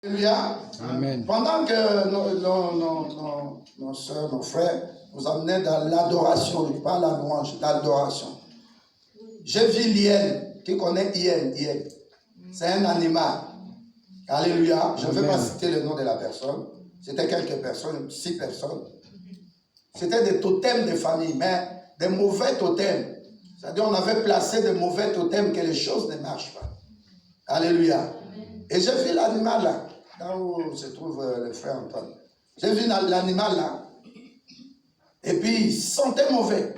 Alléluia. Amen. Pendant que nos soeurs, nos frères nous amenaient dans l'adoration, pas la louange, l'adoration. J'ai vu l'hyène. Qui connaît hyène? C'est un animal. Alléluia. Je ne vais pas citer le nom de la personne. C'était quelques personnes, 6 personnes. C'était des totems de famille, mais des mauvais totems. C'est-à-dire on avait placé de mauvais totems que les choses ne marchent pas. Alléluia. Et j'ai vu l'animal là, là où se trouve le frère Antoine. J'ai vu l'animal là. Et puis il sentait mauvais.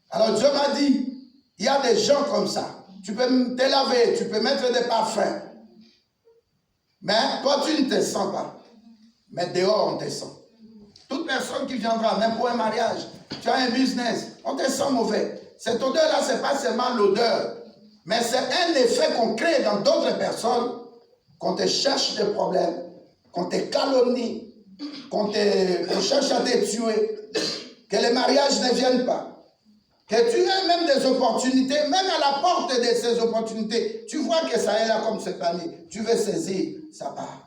Alors Dieu m'a dit, il y a des gens comme ça. Tu peux te laver, tu peux mettre des parfums. Mais toi tu ne te sens pas. Mais dehors on te sent. Toute personne qui viendra, même pour un mariage, tu as un business, on te sent mauvais. Cette odeur-là, ce n'est pas seulement l'odeur, mais c'est un effet qu'on crée dans d'autres personnes, qu'on te cherche des problèmes, qu'on te calomnie, qu'on cherche à te tuer, que les mariages ne viennent pas, que tu aies même des opportunités, même à la porte de ces opportunités, tu vois que ça est là comme cette année, tu veux saisir, ça part.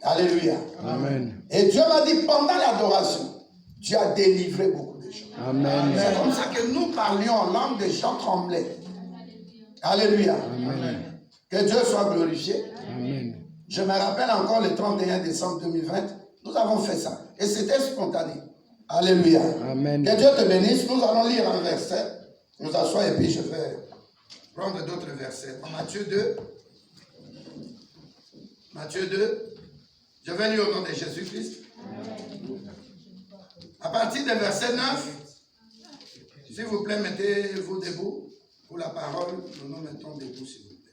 Alléluia. Amen. Et Dieu m'a dit, pendant l'adoration, Dieu a délivré beaucoup de gens. Amen. C'est comme ça que nous parlions en langue, des gens tremblaient. Alléluia. Amen. Que Dieu soit glorifié. Amen. Je me rappelle encore le 31 décembre 2020, nous avons fait ça. Et c'était spontané. Alléluia. Amen. Que Dieu te bénisse. Nous allons lire un verset. Nous assoyons et puis je vais prendre d'autres versets. En Matthieu 2. Matthieu 2. Je vais lire au nom de Jésus-Christ. À partir du verset 9, s'il vous plaît, mettez-vous debout pour la parole. Nous nous mettons debout, s'il vous plaît.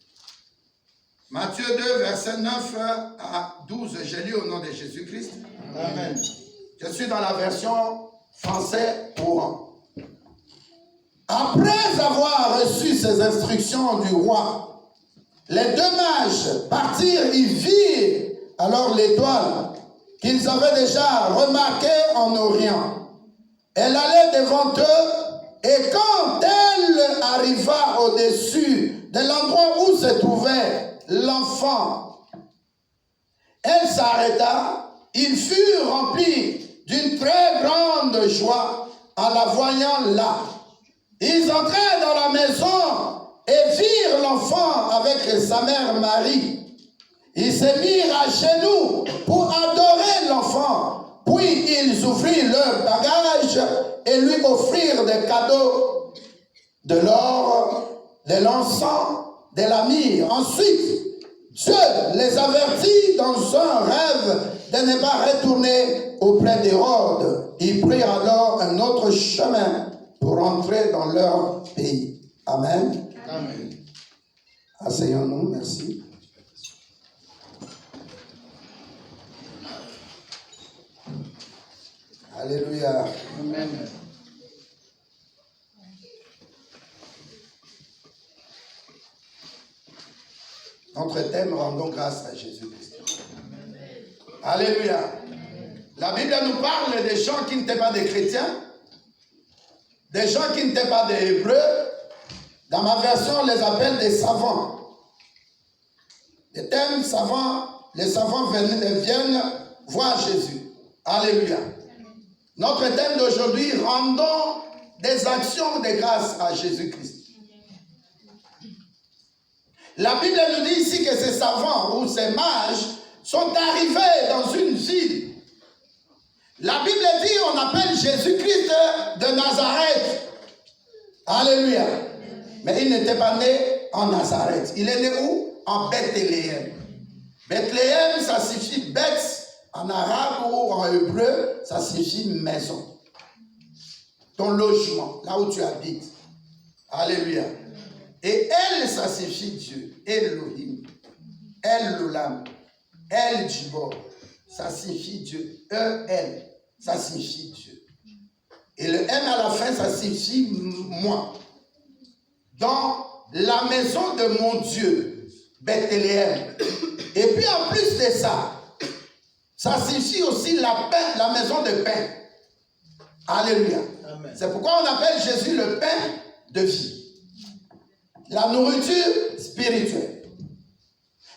Matthieu 2, verset 9 à 12. Je lis au nom de Jésus-Christ. Amen. Je suis dans la version français courant. Après avoir reçu ces instructions du roi, les 2 mages partirent y virent alors l'étoile qu'ils avaient déjà remarquée en Orient. Elle allait devant eux et quand elle arriva au-dessus de l'endroit où se trouvait l'enfant, elle s'arrêta. Ils furent remplis d'une très grande joie en la voyant là. Ils entrèrent dans la maison et virent l'enfant avec sa mère Marie. Ils se mirent à genoux pour adorer l'enfant. Puis ils ouvrirent leur bagage et lui offrirent des cadeaux, de l'or, de l'encens, de la myrrhe. Ensuite, Dieu les avertit dans un rêve de ne pas retourner auprès d'Hérode. Ils prirent alors un autre chemin pour entrer dans leur pays. Amen. Amen. Asseyons-nous, merci. Alléluia. Amen. Notre thème, rendons grâce à Jésus-Christ. Alléluia. La Bible nous parle des gens qui n'étaient pas des chrétiens, des gens qui n'étaient pas des Hébreux. Dans ma version, on les appelle des savants. Les thèmes savants, les savants viennent voir Jésus. Alléluia. Notre thème d'aujourd'hui, rendons des actions de grâce à Jésus-Christ. La Bible nous dit ici que ces savants ou ces mages sont arrivés dans une ville. La Bible dit on appelle Jésus-Christ de Nazareth. Alléluia. Mais il n'était pas né en Nazareth. Il est né où? En Bethléem. Bethléem, ça signifie Beth. En arabe ou en hébreu, ça signifie maison. Ton logement, là où tu habites. Alléluia. Et elle, ça signifie Dieu. Elohim. El-Olam. El-Jibor. Ça signifie Dieu. E-L. Ça signifie Dieu. Et le M à la fin, ça signifie moi. Dans la maison de mon Dieu, Bethléem. Et puis en plus de ça, ça signifie aussi la maison de pain. Alléluia. C'est pourquoi on appelle Jésus le pain de vie. La nourriture spirituelle.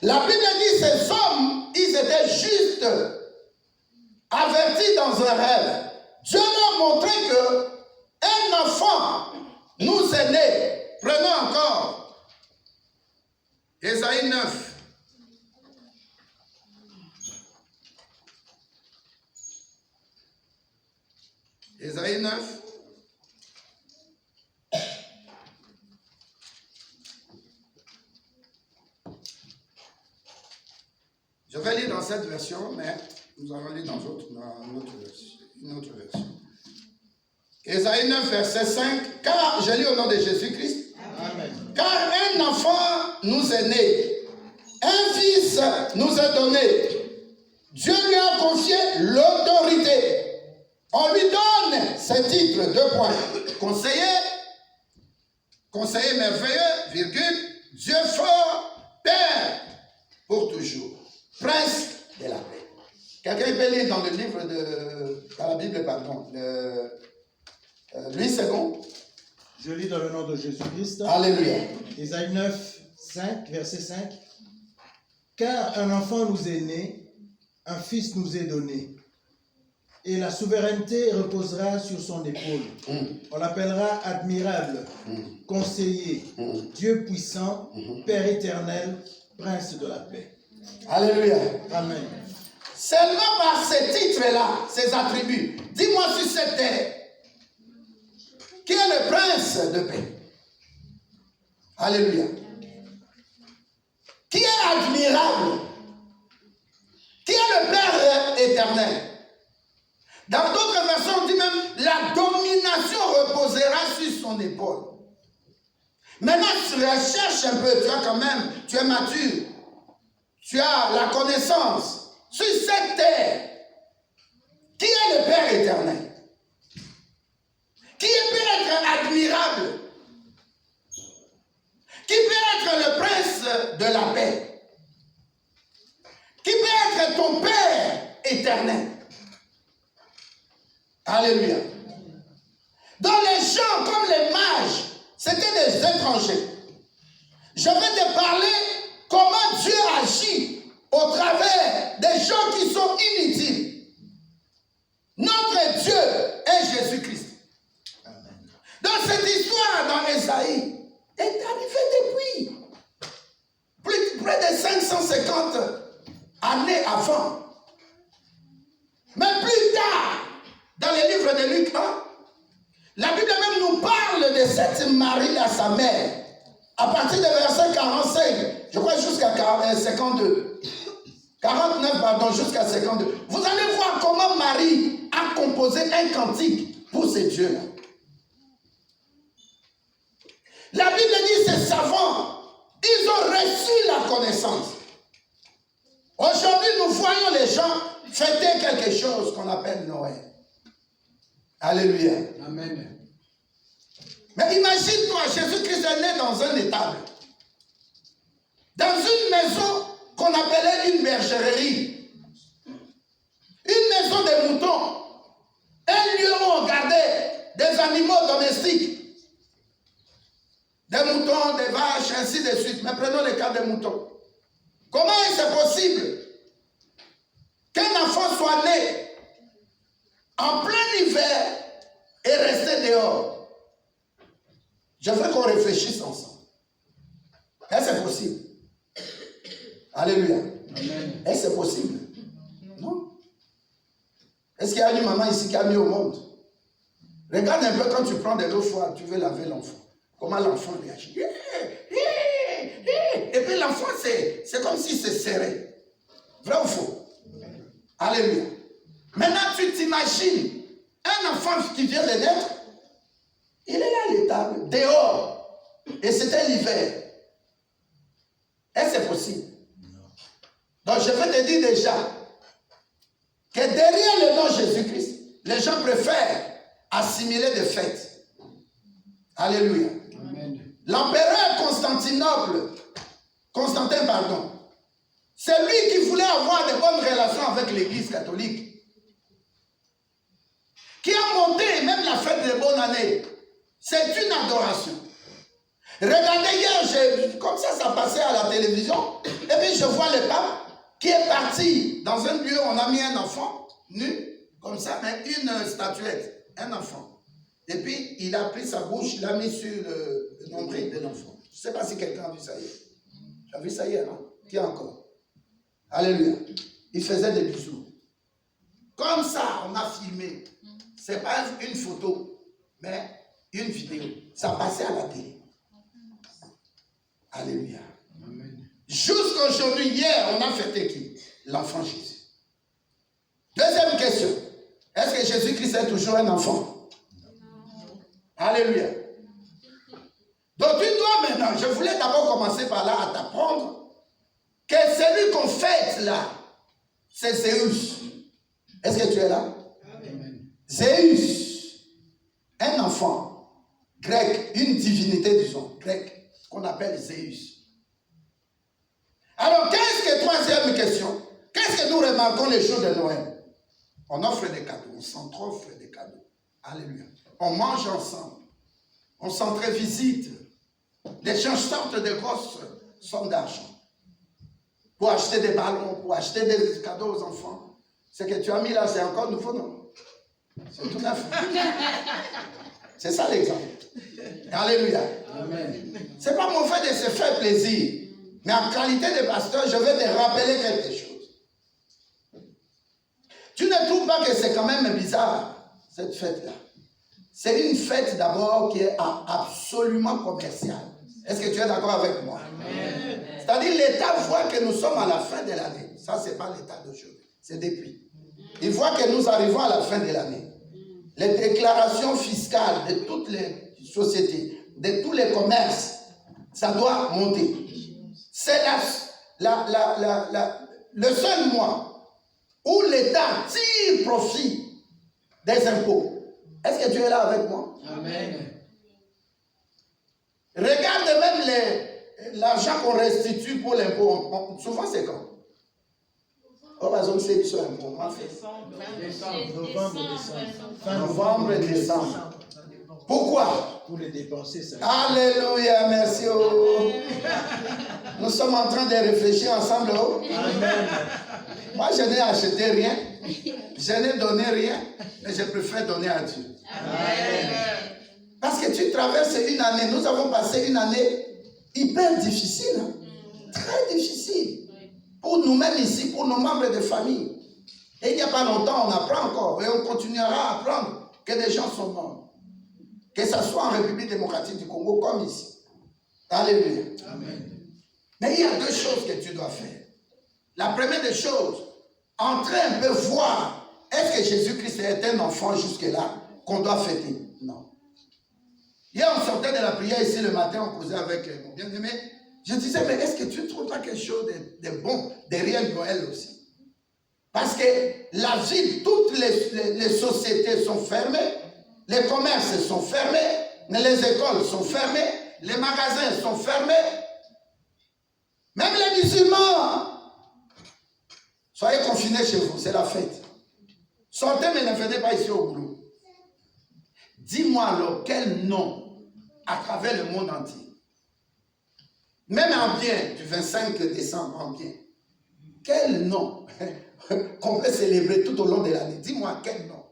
La Bible dit ces hommes averti dans un rêve, Dieu leur montrait que un enfant nous est né. Prenons encore Ésaïe 9. Ésaïe 9. Je vais lire dans cette version, mais nous allons lire dans une autre version. Ésaïe 9, verset 5. Car, je lis au nom de Jésus-Christ. Amen. Car un enfant nous est né, un fils nous est donné. Dieu lui a confié l'autorité. On lui donne ce titre, 2 points. Conseiller merveilleux, virgule, Dieu fort, Père, pour toujours. Prince de la paix. Quelqu'un peut lire dans le livre dans la Bible, pardon, Louis II. Je lis dans le nom de Jésus-Christ. Alléluia. Ésaïe 9, 5, verset 5. Car un enfant nous est né, un fils nous est donné, et la souveraineté reposera sur son épaule. On l'appellera admirable, conseiller, Dieu puissant, Père éternel, Prince de la paix. Alléluia. Amen. Seulement par ces titres-là, ces attributs, dis-moi sur cette terre, qui est le prince de paix? Alléluia. Qui est admirable? Qui est le Père éternel? Dans d'autres versions, on dit même, la domination reposera sur son épaule. Maintenant, tu recherches un peu, tu as quand même, tu es mature. Tu as la connaissance sur cette terre. Qui est le Père éternel? Qui peut être admirable? Qui peut être le prince de la paix? Qui peut être ton Père éternel? Alléluia. Dans les gens comme les mages, c'était des étrangers. Je vais te parler comment Dieu agit au travers des gens qui sont inutiles. Notre Dieu est Jésus-Christ. Dans cette histoire, dans Ésaïe, est arrivé depuis près de 550 années avant. Mais plus tard, dans le livre de Luc 1, la Bible même nous parle de cette Marie à sa mère. À partir de verset 45, je crois jusqu'à 52. 49, pardon, jusqu'à 52. Vous allez voir comment Marie a composé un cantique pour ces dieux-là. La Bible dit, ces savants, ils ont reçu la connaissance. Aujourd'hui, nous voyons les gens fêter quelque chose qu'on appelle Noël. Alléluia. Amen. Mais imagine-toi, Jésus-Christ est né dans un étable. Dans une maison qu'on appelait une bergerie. Une maison de moutons. Un lieu où on gardait des animaux domestiques. Des moutons, des vaches, ainsi de suite. Mais prenons le cas des moutons. Comment est-ce possible qu'un enfant soit né en plein hiver et rester dehors? Je veux qu'on réfléchisse ensemble. Est-ce que c'est possible? Alléluia. Amen. Est-ce que c'est possible? Non. Est-ce qu'il y a une maman ici qui a mis au monde? Regarde un peu quand tu prends de l'eau froide, tu veux laver l'enfant. Comment l'enfant réagit? Et puis l'enfant, c'est comme si c'est serré. Vrai ou faux? Alléluia. Maintenant, tu t'imagines un enfant qui vient de naître, il est là à l'étable, dehors. Et c'était l'hiver. Est-ce que c'est possible? Donc je vais te dire déjà que derrière le nom Jésus-Christ, les gens préfèrent assimiler des fêtes. Alléluia. Amen. L'empereur Constantin, c'est lui qui voulait avoir de bonnes relations avec l'église catholique. Qui a monté même la fête de bonne année. C'est une adoration. Regardez hier, comme ça passait à la télévision, et puis je vois le pape qui est parti dans un lieu où on a mis un enfant nu, comme ça, mais une statuette, un enfant. Et puis, il a pris sa bouche, il l'a mis sur le nombril de l'enfant. Je ne sais pas si quelqu'un a vu ça hier. Tu as vu ça hier, non? Qui encore? Alléluia. Il faisait des bisous. Comme ça, on a filmé. Ce n'est pas une photo, mais une vidéo. Ça passait à la télé. Alléluia. Jusqu'aujourd'hui, hier, on a fêté qui? L'enfant Jésus. Deuxième question. Est-ce que Jésus-Christ est toujours un enfant? Alléluia. Donc tu dois maintenant, je voulais d'abord commencer par là à t'apprendre que celui qu'on fête là, c'est Zéus. Est-ce que tu es là? Amen. Zéus, un enfant grec, une divinité disons, grec, qu'on appelle Zéus. Alors qu'est-ce que, troisième question, qu'est-ce que nous remarquons les jours de Noël? On offre des cadeaux, on s'entre-offre des cadeaux. Alléluia. On mange ensemble, on s'entre-visite. Les gens sortent de grosses sommes d'argent pour acheter des ballons, pour acheter des cadeaux aux enfants. Ce que tu as mis là, c'est encore nouveau, non? C'est tout neuf. C'est ça l'exemple. Alléluia. C'est pas mauvais de se faire plaisir. Mais en qualité de pasteur, je vais te rappeler quelque chose. Tu ne trouves pas que c'est quand même bizarre, cette fête-là? C'est une fête d'abord qui est absolument commerciale. Est-ce que tu es d'accord avec moi? C'est-à-dire l'État voit que nous sommes à la fin de l'année. Ça, ce n'est pas l'État d'aujourd'hui. C'est depuis. Il voit que nous arrivons à la fin de l'année. Les déclarations fiscales de toutes les sociétés, de tous les commerces, ça doit monter. C'est le seul mois où l'État tire profit des impôts. Est-ce que tu es là avec moi? Amen. Regarde même l'argent qu'on restitue pour l'impôt. Souvent, c'est quand? Oh, par exemple, c'est sur l'impôt. Novembre et décembre. Pourquoi? Pour les dépenser, ça. Alléluia, merci. Oh. Nous sommes en train de réfléchir ensemble. Oh. Amen. Moi, je n'ai acheté rien. Je n'ai donné rien. Mais je préfère donner à Dieu. Amen. Parce que tu traverses une année. Nous avons passé une année hyper difficile. Hein? Très difficile. Pour nous-mêmes ici, pour nos membres de famille. Et il n'y a pas longtemps, on apprend encore. Et on continuera à apprendre que des gens sont morts. Que ce soit en République démocratique du Congo comme ici. Alléluia. Amen. Mais il y a deux choses que tu dois faire. La première des choses, entrer un peu voir, est-ce que Jésus-Christ est un enfant jusque-là qu'on doit fêter? Non. Hier, on sortait de la prière ici le matin, on causait avec mon bien-aimé. Je disais, mais est-ce que tu ne trouves pas quelque chose de bon derrière Noël aussi? Parce que la ville, toutes les sociétés sont fermées. Les commerces sont fermés, les écoles sont fermées, les magasins sont fermés. Même les musulmans. Soyez confinés chez vous, c'est la fête. Sortez, mais ne venez pas ici au boulot. Dis-moi alors, quel nom à travers le monde entier? Même en bien, du 25 décembre en bien. Quel nom qu'on peut célébrer tout au long de l'année? Dis-moi quel nom.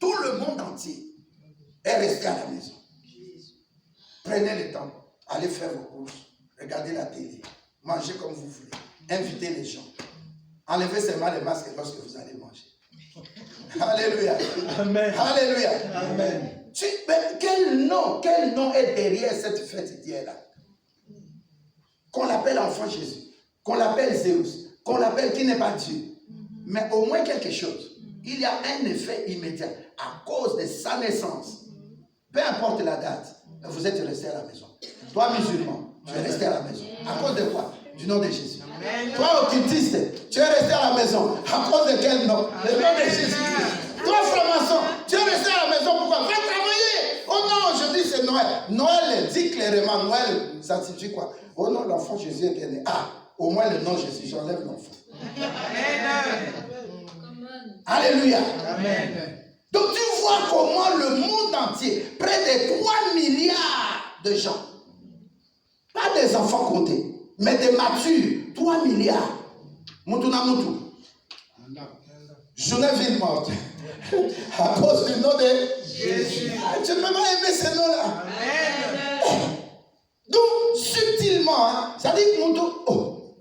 Tout le monde entier est resté à la maison. Prenez le temps, allez faire vos courses, regardez la télé, mangez comme vous voulez, invitez les gens. Enlevez seulement les masques lorsque vous allez manger. Alléluia. Amen. Alléluia. Amen. Quel nom est derrière cette fête d'hier-là? Qu'on l'appelle enfant Jésus, qu'on l'appelle Zéus, qu'on l'appelle qui n'est pas Dieu. Mais au moins quelque chose. Il y a un effet immédiat à cause de sa naissance. Peu importe la date, vous êtes resté à la maison. Toi, musulman, tu es resté à la maison. À cause de quoi? Du nom de Jésus. Toi, occultiste, tu es resté à la maison. À cause de quel nom? Le nom de Jésus. Toi, franc-maçon, tu es resté à la maison. Pourquoi? Va travailler. Oh non, je dis c'est Noël. Noël dit clairement, Noël, ça signifie quoi? Oh non, l'enfant Jésus est né. Ah, au moins le nom Jésus, j'enlève l'enfant. Alléluia. Amen. Donc tu vois comment le monde entier, près de 3 milliards de gens, pas des enfants comptés, mais des matures, 3 milliards, Mutuna Mutu. Journée ville morte. À cause du nom de Jésus. Tu ne peux pas aimer ce nom-là. Donc, subtilement, hein, ça dit que Mutu. Oh,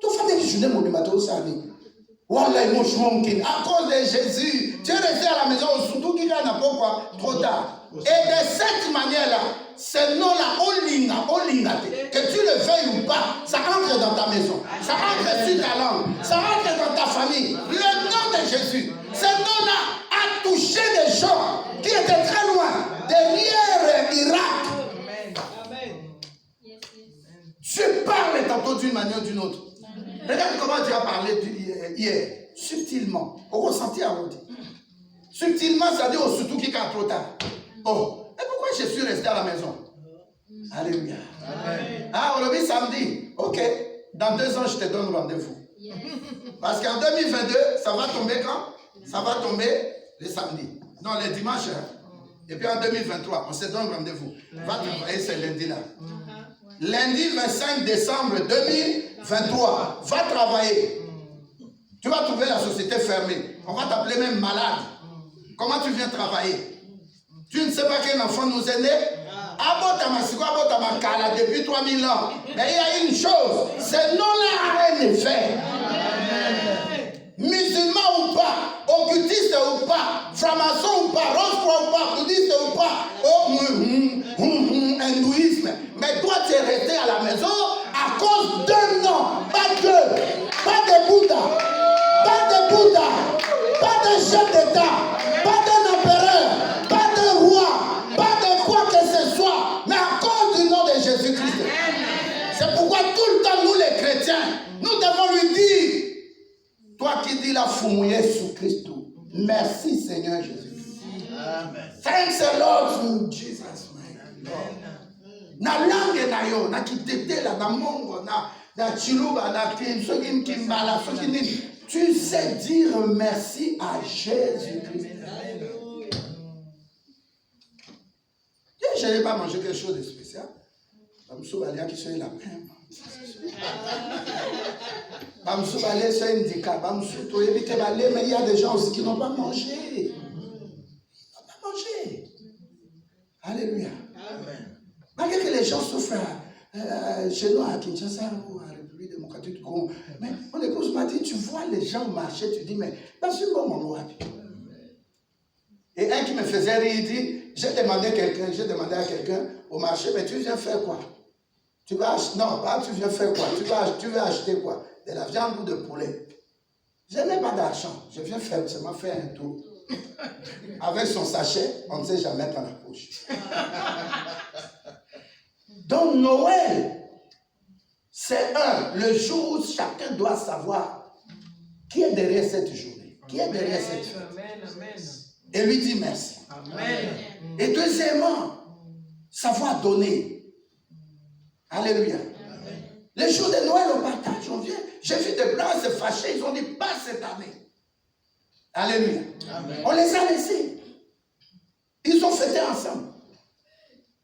tu fais des journées monumentales, ça dit. Wallah, mon chouankin. À cause de Jésus, tu es resté à la maison, surtout qu'il n'a pas quoi, trop tard. Et de cette manière-là, ce nom-là, que tu le veuilles ou pas, ça entre dans ta maison, ça entre sur ta langue, ça entre dans ta famille. Le nom de Jésus, ce nom-là a touché des gens qui étaient très loin, derrière Irak. Tu parles tantôt d'une manière ou d'une autre. Regarde comment tu as parlé hier, subtilement, au ressenti à l'autre. Subtilement, ça dit au surtout qui est trop tard. Oh, et pourquoi je suis resté à la maison? Alléluia. Ah, on l'a dit samedi. Ok, dans 2 ans, je te donne rendez-vous. Parce qu'en 2022, ça va tomber quand? Ça va tomber le samedi. Non, le dimanche. Hein. Et puis en 2023, on se donne rendez-vous. Va travailler ce lundi-là. Lundi 25 décembre 2023, va travailler. Tu vas trouver la société fermée. On va t'appeler même malade. Comment tu viens travailler? Tu ne sais pas quel enfant nous est né? Depuis 3000 ans. Mais il y a une chose, ce nom-là a un effet. Musulman ou pas, occultiste ou pas, franc-maçon ou pas, rose-croix ou pas, bouddhiste ou pas, hindouisme. Mais toi, tu es resté à la maison à cause d'un nom, pas Dieu, pas de Bouddha, pas de Bouddha, pas de chef d'État, pas d'un empereur, pas de roi, pas de quoi que ce soit, mais à cause du nom de Jésus-Christ. C'est pourquoi tout le temps, nous les chrétiens, nous devons lui dire, toi qui dis la fumouille sous Christ, merci Seigneur Jésus. Thanks a lot Jesus. Na langue na yo, na kitetela, na mongo, na chiluba, na kimbala, tu sais dire merci à Jésus-Christ. Je n'ai pas mangé quelque chose de spécial. Je suis allé qui soit la même. Mais il y a des gens aussi qui n'ont pas mangé. Ils n'ont pas mangé. Alléluia. Amen. Malgré que les gens souffrent chez nous à Kinshasa ou à la République démocratique du Congo, mais mon épouse m'a dit, tu vois les gens marcher, tu dis, mais parce que bon, mon roi. Et un qui me faisait rire, il dit, j'ai demandé à quelqu'un au marché, mais tu viens faire quoi? Tu vas acheter, non, pas tu viens faire quoi? Tu veux acheter quoi? De la viande ou de poulet? Je n'ai pas d'argent, je viens seulement faire un tour. Avec son sachet, on ne sait jamais dans la poche. Donc Noël, c'est le jour où chacun doit savoir qui est derrière cette journée, qui est derrière cette fête. Et lui dit merci. Amen. Et deuxièmement, savoir donner. Alléluia. Amen. Les jours de Noël, on partage, on vient. J'ai vu des blancs se fâcher, ils ont dit pas cette année. Alléluia. Amen. On les a laissés. Ils ont fêté ensemble.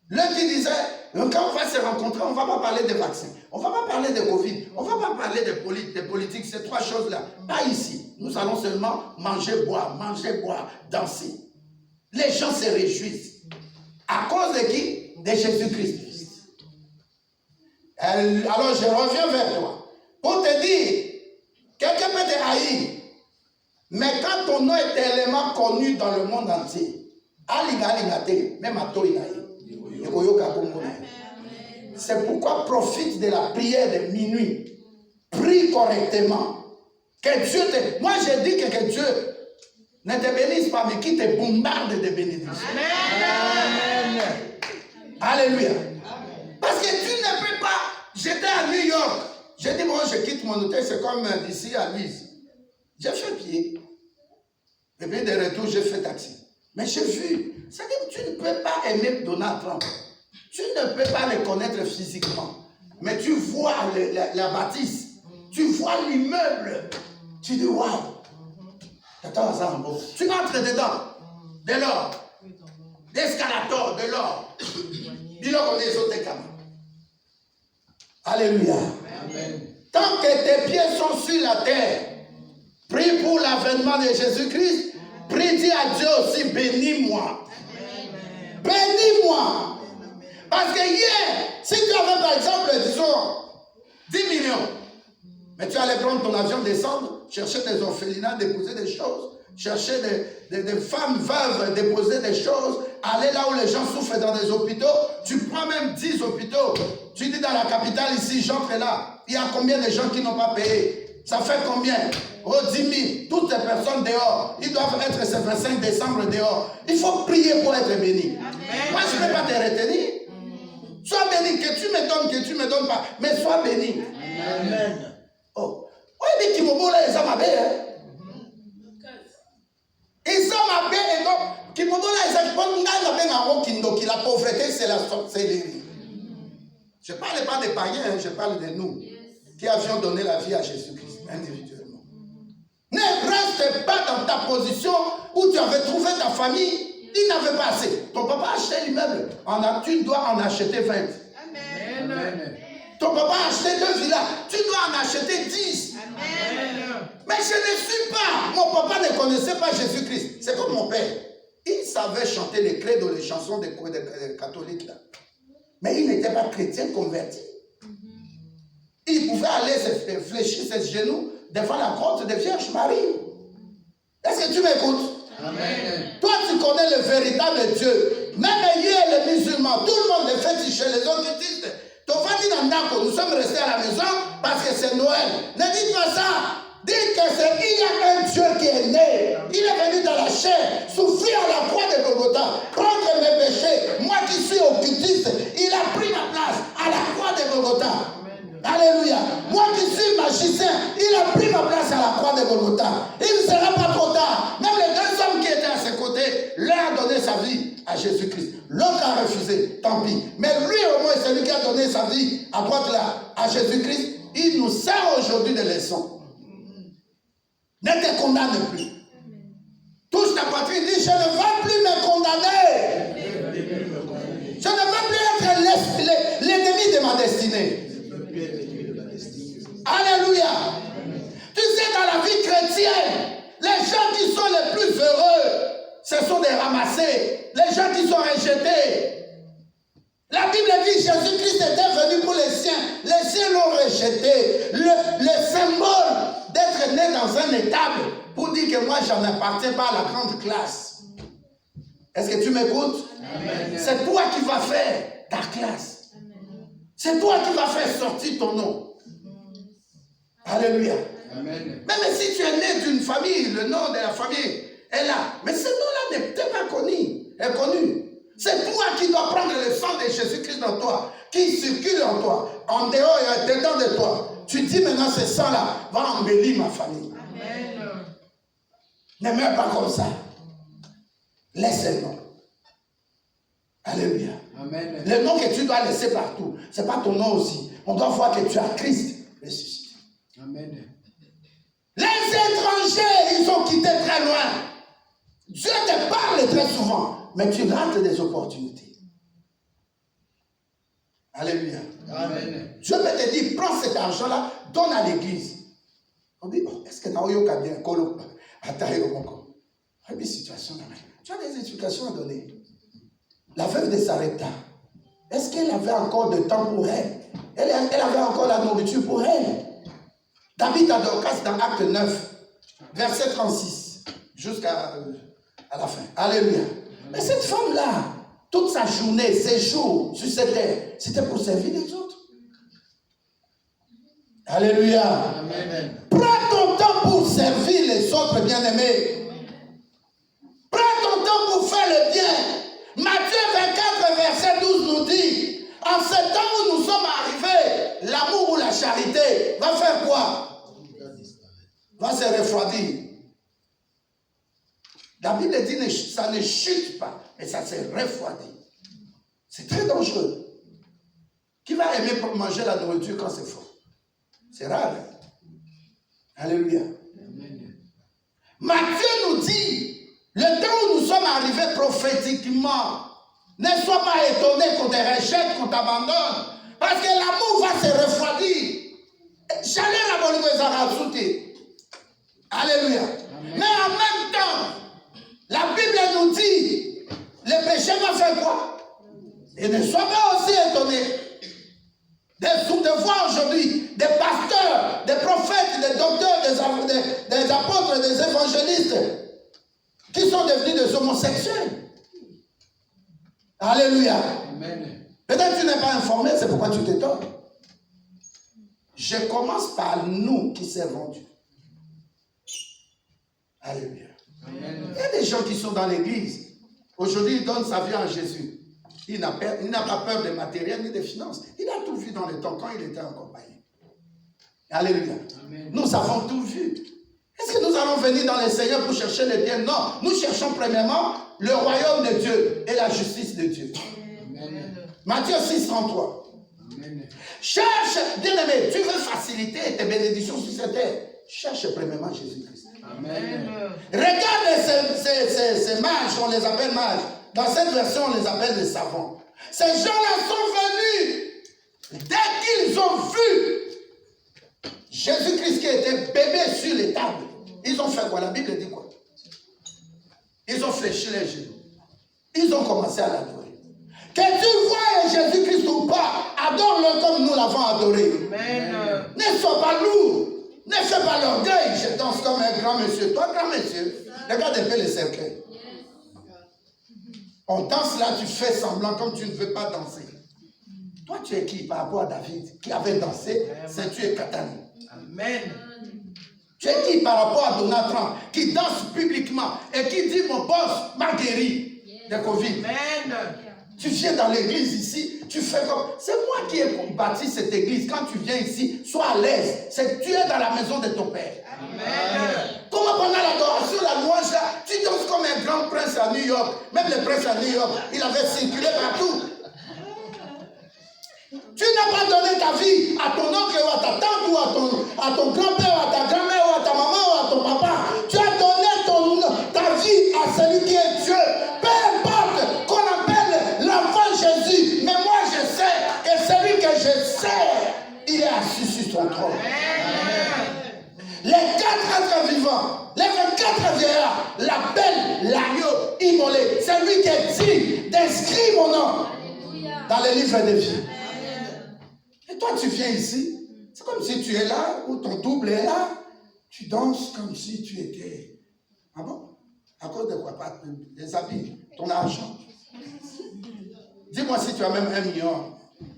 L'un qui disait, quand on va se rencontrer, on ne va pas parler des vaccins, on ne va pas parler de Covid, on ne va pas parler des politiques, ces 3 choses-là. Pas ici. Nous allons seulement manger, boire, danser. Les gens se réjouissent. À cause de qui? De Jésus-Christ. Alors je reviens vers toi pour te dire, quelqu'un peut te haïr, mais quand ton nom est tellement connu dans le monde entier, même à toi, c'est pourquoi profite de la prière de minuit. Prie correctement. Que Dieu te... Moi, je dis que Dieu ne te bénisse pas, mais qu'il te bombarde de bénédictions. Amen. Alléluia. Parce que tu ne peux pas... J'étais à New York. J'ai dit, moi, je quitte mon hôtel, c'est comme d'ici à Lise. J'ai fait pied. Et puis, de retour, j'ai fait taxi. Mais j'ai vu. C'est-à-dire que tu ne peux pas aimer Donald Trump. Tu ne peux pas le connaître physiquement. Mais tu vois la bâtisse. Tu vois l'immeuble. Tu dis, waouh. Tu entres dedans. De l'or. L'escalator, de l'or. Dis-le qu'on est autres camarades. Alléluia. Amen. Tant que tes pieds sont sur la terre, prie pour l'avènement de Jésus-Christ. Prie, dis à Dieu aussi, bénis-moi. Bénis-moi. Parce que hier, si tu avais par exemple, disons, 10 millions, mais tu allais prendre ton avion, descendre, chercher des orphelinats, déposer des choses, chercher des femmes veuves, déposer des choses, aller là où les gens souffrent dans des hôpitaux. Tu prends même 10 hôpitaux. Tu dis dans la capitale ici, j'entre là. Il y a combien de gens qui n'ont pas payé? Ça fait combien? Oh, 10 000. Toutes les personnes dehors, ils doivent être ce 25 décembre dehors. Il faut prier pour être béni. Amen. Moi, je ne vais pas te retenir. Sois béni, que tu me donnes pas, mais sois béni. Amen. Oh, oui, mais Kimobo là, ils sont mabés, hein? Ils sont mabés, et donc, Kimobo là, ils sont la pauvreté, c'est la sorcellerie. Je ne parle pas des païens, hein, je parle de nous, qui avions donné la vie à Jésus-Christ, individuellement. Ne reste pas dans ta position où tu avais trouvé ta famille. Il n'avait pas assez. Ton papa a acheté l'immeuble. Tu dois en acheter 20. Amen. Ton papa a acheté 2 villas. Tu dois en acheter 10. Amen. Mais je ne suis pas. Mon papa ne connaissait pas Jésus-Christ. C'est comme mon père. Il savait chanter les credos, les chansons des catholiques. Là. Mais il n'était pas chrétien converti. Il pouvait aller se fléchir ses genoux devant la grotte de Vierge Marie. Est-ce que tu m'écoutes? Amen. Toi, tu connais le véritable Dieu. Même hier, les musulmans, tout le monde est fétiché, les occultistes. Nous sommes restés à la maison parce que c'est Noël. Ne dites pas ça. Dites qu'il y a un Dieu qui est né. Il est venu dans la chair, souffrir à la croix de Golgotha, prendre mes péchés. Moi qui suis occultiste, il a pris ma place à la croix de Golgotha. Alléluia. Moi qui suis magicien, il a pris ma place à la croix de Golgotha. Il ne sera pas trop tard. Même les 2 hommes qui étaient à ses côtés, l'un a donné sa vie à Jésus-Christ. L'autre a refusé, tant pis. Mais lui au moins, celui qui a donné sa vie à droite là, à Jésus-Christ, il nous sert aujourd'hui de leçons. Ne te condamne plus. Touche ta poitrine, dis, je ne veux plus me condamner. Je ne veux plus être l'ennemi de ma destinée. Alléluia. Tu sais, dans la vie chrétienne, les gens qui sont les plus heureux, ce sont des ramassés. Les gens qui sont rejetés. La Bible dit que Jésus-Christ était venu pour les siens. Les siens l'ont rejeté. Le symbole d'être né dans un étable pour dire que moi, je n'appartiens pas à la grande classe. Est-ce que tu m'écoutes? C'est toi qui vas faire ta classe. C'est toi qui vas faire sortir ton nom. Alléluia. Amen. Même si tu es né d'une famille, le nom de la famille est là. Mais ce nom-là n'est peut-être pas connu. C'est toi qui dois prendre le sang de Jésus-Christ dans toi, qui circule en toi, en dehors et dedans de toi. Tu dis maintenant, ce sang-là va embellir ma famille. Amen. Ne meurs pas comme ça. Laisse le nom. Alléluia. Amen. Le nom que tu dois laisser partout, ce n'est pas ton nom aussi. On doit voir que tu as Christ ressuscité. Amen. Les étrangers, ils ont quitté très loin. Dieu te parle très souvent, mais tu rates des opportunités. Alléluia. Amen. Dieu peut te dire, prends cet argent-là, donne à l'église. On dit, oh, est-ce que tu as bien colo à tailler au monco? Situation. Tu as des explications à donner. La veuve de Sarepta, est-ce qu'elle avait encore de temps pour elle? Elle avait encore la nourriture pour elle. David a Dorcas dans Acte 9, verset 36, jusqu'à la fin. Alléluia. Mais cette femme-là, toute sa journée, ses jours sur cette terre, c'était pour servir les autres. Alléluia. Amen. Prends ton temps pour servir les autres, bien-aimés. Prends ton temps pour faire le bien. Matthieu 24, verset 12 nous dit, en ce temps où nous sommes arrivés, l'amour ou la charité va faire quoi? Va se refroidir. La Bible dit ça ne chute pas, mais ça se refroidit. C'est très dangereux. Qui va aimer pour manger la nourriture quand c'est fort? C'est rare. Alléluia. Amen. Matthieu nous dit, le temps où nous sommes arrivés prophétiquement, ne sois pas étonné qu'on te rejette, qu'on t'abandonne, parce que l'amour va se refroidir. Je Chaleur à Bolivie, ça a rajouté. Alléluia. Mais en même temps, la Bible nous dit, le péché va faire quoi? Et ne sois pas aussi étonné de voir aujourd'hui des pasteurs, des prophètes, des docteurs, des apôtres, des évangélistes qui sont devenus des homosexuels. Alléluia. Amen. Peut-être que tu n'es pas informé, c'est pourquoi tu t'étonnes. Je commence par nous qui servons Dieu. Alléluia. Amen. Il y a des gens qui sont dans l'église. Aujourd'hui, ils donnent sa vie à Jésus. Il n'a pas peur des matériels ni des finances. Il a tout vu dans le temps quand il était en compagnie. Alléluia. Amen. Nous avons tout vu. Est-ce que nous allons venir dans le Seigneur pour chercher le bien? Non. Nous cherchons premièrement le royaume de Dieu et la justice de Dieu. Amen. Matthieu 6, 33. Amen. Cherche, bien-aimé, tu veux faciliter tes bénédictions sur cette terre. Cherche premièrement Jésus-Christ. Amen. Regarde ces mages, on les appelle mages. Dans cette version, on les appelle des savants. Ces gens-là sont venus. Dès qu'ils ont vu Jésus-Christ qui était bébé sur les tables, ils ont fait quoi? La Bible dit quoi? Ils ont fléchi les genoux. Ils ont commencé à l'adorer. Que tu vois Jésus-Christ ou pas, adore-le comme nous l'avons adoré. Amen. Ne sois pas lourd. Ne fais pas l'orgueil. Je danse comme un grand monsieur. Toi, grand monsieur, regarde un peu le cercueil. On danse là, tu fais semblant comme tu ne veux pas danser. Toi, tu es qui par rapport à David qui avait dansé, ceinture et katane? Amen. Tu es qui par rapport à Donald Trump qui danse publiquement et qui dit mon boss m'a guéri de Covid? Amen. Tu viens dans l'église ici, tu fais comme... C'est moi qui ai bâti cette église. Quand tu viens ici, sois à l'aise. Tu es dans la maison de ton père. Amen. Comment pendant l'adoration, la louange là, tu danses comme un grand prince à New York. Même le prince à New York, il avait circulé partout. Tu n'as pas donné ta vie à ton oncle ou à ta tante ou à ton grand-père ou à ta grand-mère ou à ta maman ou à ton papa. Tu as donné ta vie à celui qui est Dieu. Peu importe qu'on appelle l'enfant Jésus. Mais moi je sais que celui que je sais, il est assis sur son trône. Les 4 êtres vivants, les 24 vieillards, l'appellent l'agneau immolé. C'est lui qui est digne d'inscrire mon nom dans le livre de vie. Et toi, tu viens ici, c'est comme si tu es là, ou ton double est là, tu danses comme si tu étais. Ah bon? À cause de quoi? Pas des habits, ton argent. Dis-moi si tu as même 1 million,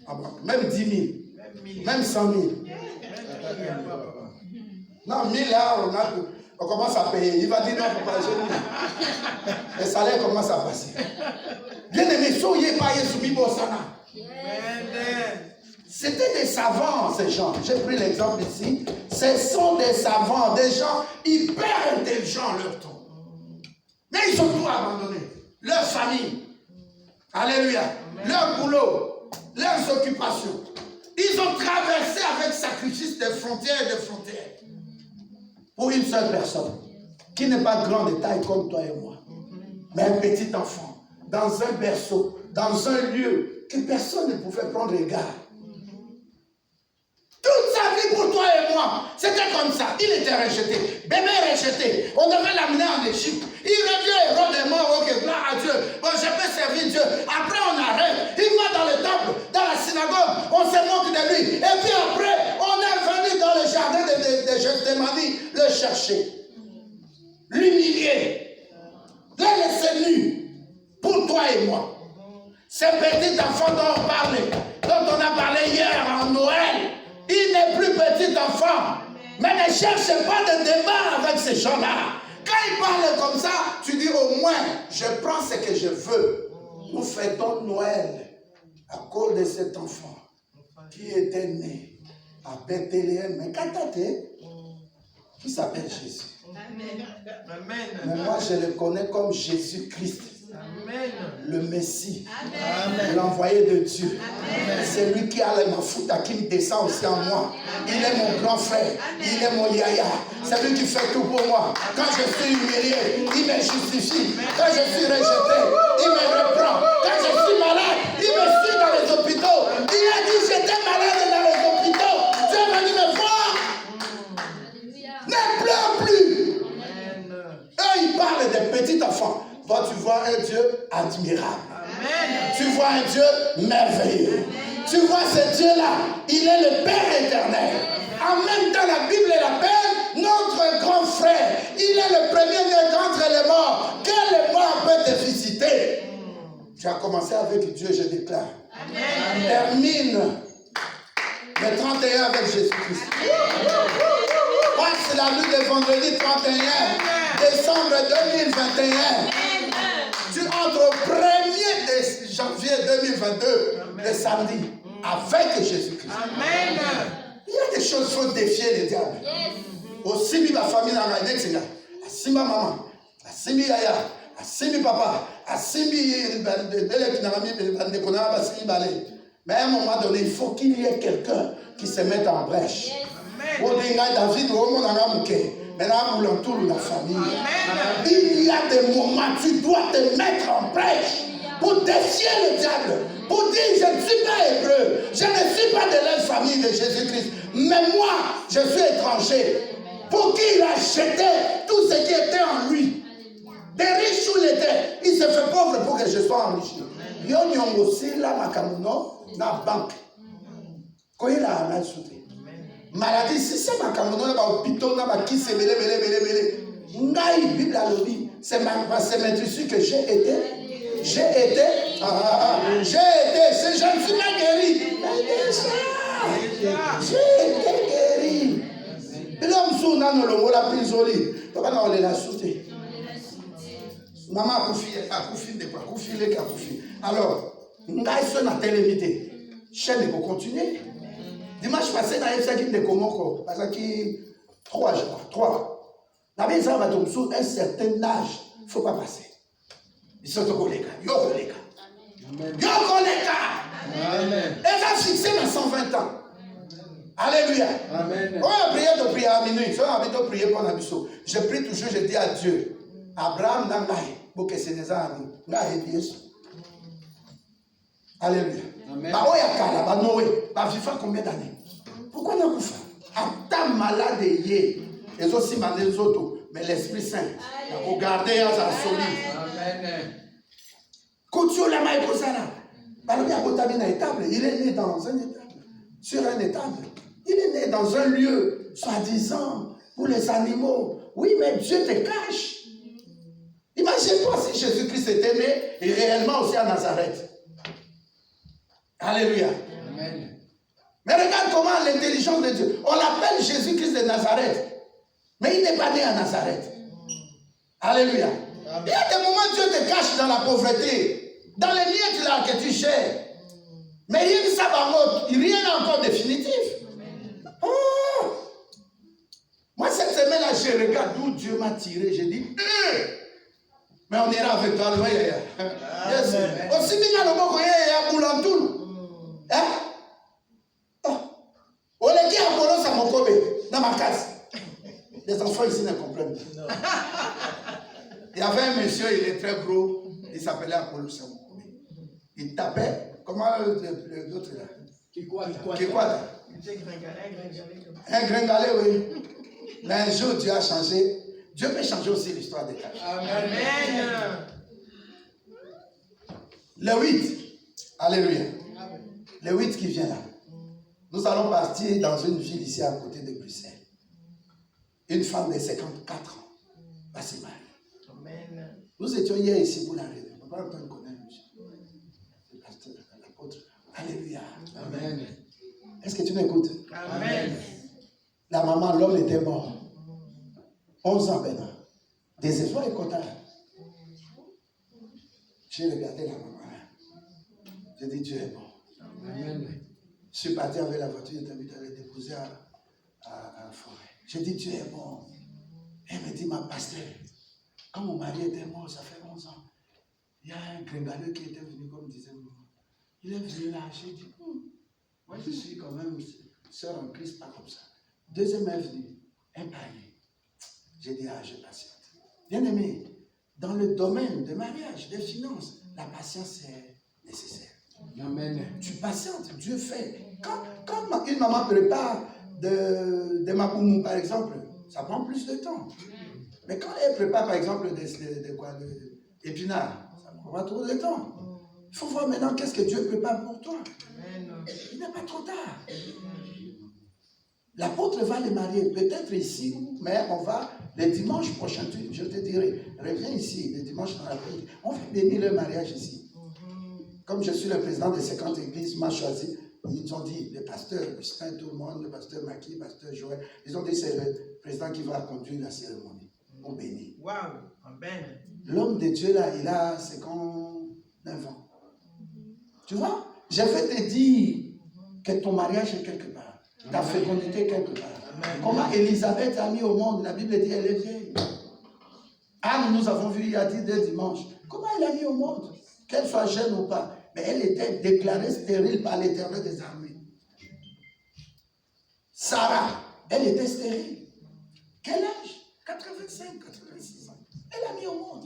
ah bon? Même 10 000, même 100 000. Non, 1000 là, on commence à payer. Il va dire non, papa, je les salaires commencent à passer. Bien aimé, soyez pas soumis au sana. C'était des savants, ces gens. J'ai pris l'exemple ici. Ce sont des savants, des gens hyper intelligents leur temps. Mais ils ont tout abandonné. Leur famille. Alléluia. Leur boulot. Leurs occupations. Ils ont traversé avec sacrifice des frontières et des frontières. Pour une seule personne. Qui n'est pas grand de taille comme toi et moi. Mais un petit enfant. Dans un berceau. Dans un lieu que personne ne pouvait prendre regard. Toute sa vie pour toi et moi, c'était comme ça. Il était rejeté, bébé rejeté. On devait l'amener en Égypte. Il revient, Hérode est mort, ok, gloire à Dieu. Bon, je peux servir Dieu. Après, on arrête. Il va dans le temple, dans la synagogue, on se moque de lui. Et puis après, on est venu dans le jardin de Gethsémani le chercher. L'humilier. Le laisser nu. Pour toi et moi. Ces petits enfants dont on a parlé hier en Noël. Il n'est plus petit enfant. Mais ne cherche pas de débat avec ces gens-là. Quand ils parlent comme ça, tu dis au moins, je prends ce que je veux. Nous fêtons Noël à cause de cet enfant qui était né à Bethléem. Mais Kataté, qui s'appelle Jésus. Amen. Mais moi, je le connais comme Jésus-Christ. Amen. Le Messie, l'envoyé de Dieu. C'est lui qui a les mafouta qui me descend aussi en moi. Il est mon grand frère, il est mon yaya. C'est lui qui fait tout pour moi. Quand je suis humilié, il me justifie. Quand je suis rejeté, il me reprend. Quand je suis malade, il me suit dans les hôpitaux. Il a dit j'étais malade dans les hôpitaux. Tu es venu me voir parle des petits enfants, toi tu vois un Dieu admirable. Amen. Tu vois un Dieu merveilleux. Tu vois ce Dieu-là, il est le Père éternel. En même temps, la Bible l'appelle notre grand frère. Il est le premier-né d'entre les morts. Quel mort peut te visiter? Tu as commencé avec Dieu, je déclare. Amen. Termine le 31 avec Jésus-Christ. Passe la nuit de vendredi 31 décembre 2021. Tu entres au 1er janvier 2022, le samedi, avec Jésus-Christ. Amen. Il y a des choses qu'il faut défier le diable. Aussi, ma famille n'a rien dit. Asi ma maman, asi mi yaya, asi mi papa, asi mi mais à un moment donné, il faut qu'il y ait quelqu'un qui se mette en brèche. David, maintenant, la famille. Il y a des moments, tu dois te mettre en brèche pour défier le diable, pour dire je ne suis pas hébreu, je ne suis pas de la famille de Jésus-Christ, mais moi, je suis étranger. Pour qui il a jeté tout ce qui était en lui. Des riches où il était, il se fait pauvre pour que je sois enrichi. Il y a aussi là, ma camono, dans la banque. Quand il a un sauté. Maladie, si c'est ma camono, là, au piton, là, qui s'est belé. Ngaï, Bible a dit, c'est maître ici que j'ai été. C'est je ne suis pas guéri. J'ai été guéri. L'homme sous n'a le la prisoli. Papa n'a pas la sauté. Maman a couffé de quoi? Alors, ngaï son a télévité. Chaîne pour continuer. Dimanche passé, dans les équipes de Komoko, parce que 3 jours, 3. Dans les gens, un certain âge, il ne faut pas passer. Ils sont au collègue. Yo collègue. Amen. Elle va fixer dans 120 ans. Alléluia. Amen. On a prié de prier à minuit. On a envie de prier pour Nabiso. Je prie toujours, je dis à Dieu, Abraham n'a pas pour que c'est des amis. Alléluia. Amen. Bah, oh, ya kala, bah, Noé, bah, vivant combien d'années? Pourquoi n'a pas fait? Ta malade est et aussi les autres, mais l'Esprit Saint, regardez à sa solide. Amen. Il est né dans un étable, sur un étable. Il est né dans un lieu, soi-disant, pour les animaux. Oui, mais Dieu te cache. Imagine-toi si Jésus-Christ était né et réellement aussi à Nazareth. Alléluia. Amen. Mais regarde comment l'intelligence de Dieu. On l'appelle Jésus-Christ de Nazareth. Mais il n'est pas né à Nazareth. Alléluia. Amen. Il y a des moments où Dieu te cache dans la pauvreté. Dans les miettes là que tu gères. Mais il n'y a rien encore définitif. Oh. Moi cette semaine-là, je regarde d'où Dieu m'a tiré. J'ai dit, mais on ira avec toi. Yes. Aussi bien le mot qu'il y a Boulantoul. Hein? On les dit à Bolos à Mokobe, dans ma case. Les enfants ici ne comprennent pas. Il y avait un monsieur, il est très gros, il s'appelait Apollo Samokobe. Il tapait, comment l'autre là? Kikwata. Un gringalé, oui. Mais un jour, Dieu a changé. Dieu peut changer aussi l'histoire des cas. Amen. Le 8. Alléluia. Le 8 qui vient là. Nous allons partir dans une ville ici à côté de Bruxelles. Une femme de 54 ans va se marier. Amen. Nous étions hier ici pour la réunion. On va pas entendre connaître le pasteur, l'apôtre. Alléluia. Amen. Est-ce que tu m'écoutes? Amen. La maman, l'homme était mort. 11 ans maintenant. Désespoir et content. J'ai regardé la maman. J'ai dit, Dieu est bon. Amen. Je suis parti avec la voiture, j'étais invité à la déposer à la forêt. J'ai dit, Dieu est bon. Elle me dit, ma pasteur, quand mon mari était mort, ça fait 11 ans, il y a un gringaleux qui était venu, comme disait mon maman. Il est venu là, j'ai dit, moi je suis quand même sœur en Christ, pas comme ça. Deuxième est venu, un panier. J'ai dit, je patiente. Bien aimé, dans le domaine de mariage, des finances, la patience est nécessaire. Amen. Tu patientes, Dieu fait. Quand une maman prépare de maboumou, par exemple, ça prend plus de temps. Mais quand elle prépare, par exemple, des épinards, ça prendra trop de temps. Il faut voir maintenant qu'est-ce que Dieu prépare pour toi. Amen. Il n'est pas trop tard. L'apôtre va les marier, peut-être ici, mais on va, le dimanche prochain, je te dirai, reviens ici, le dimanche dans l'après-midi, on va bénir le mariage ici. Comme je suis le président des 50 églises, m'a choisi, ils ont dit, les pasteurs, Justin, tout le monde, le pasteur Maki, le pasteur Joël, ils ont dit, c'est le président qui va conduire la cérémonie. On bénit. Wow. Amen. L'homme de Dieu là, il a 59 ans. Tu vois, je vais te dire que ton mariage est quelque part. Ta fécondité quelque part. Amen. Comment Élisabeth a mis au monde, la Bible dit elle est vieille. Anne, nous avons vu il y a 10 dimanches. Comment elle a mis au monde? Qu'elle soit jeune ou pas. Mais elle était déclarée stérile par l'Éternel des armées. Sarah, elle était stérile. Quel âge? 85, 86 ans. Elle a mis au monde.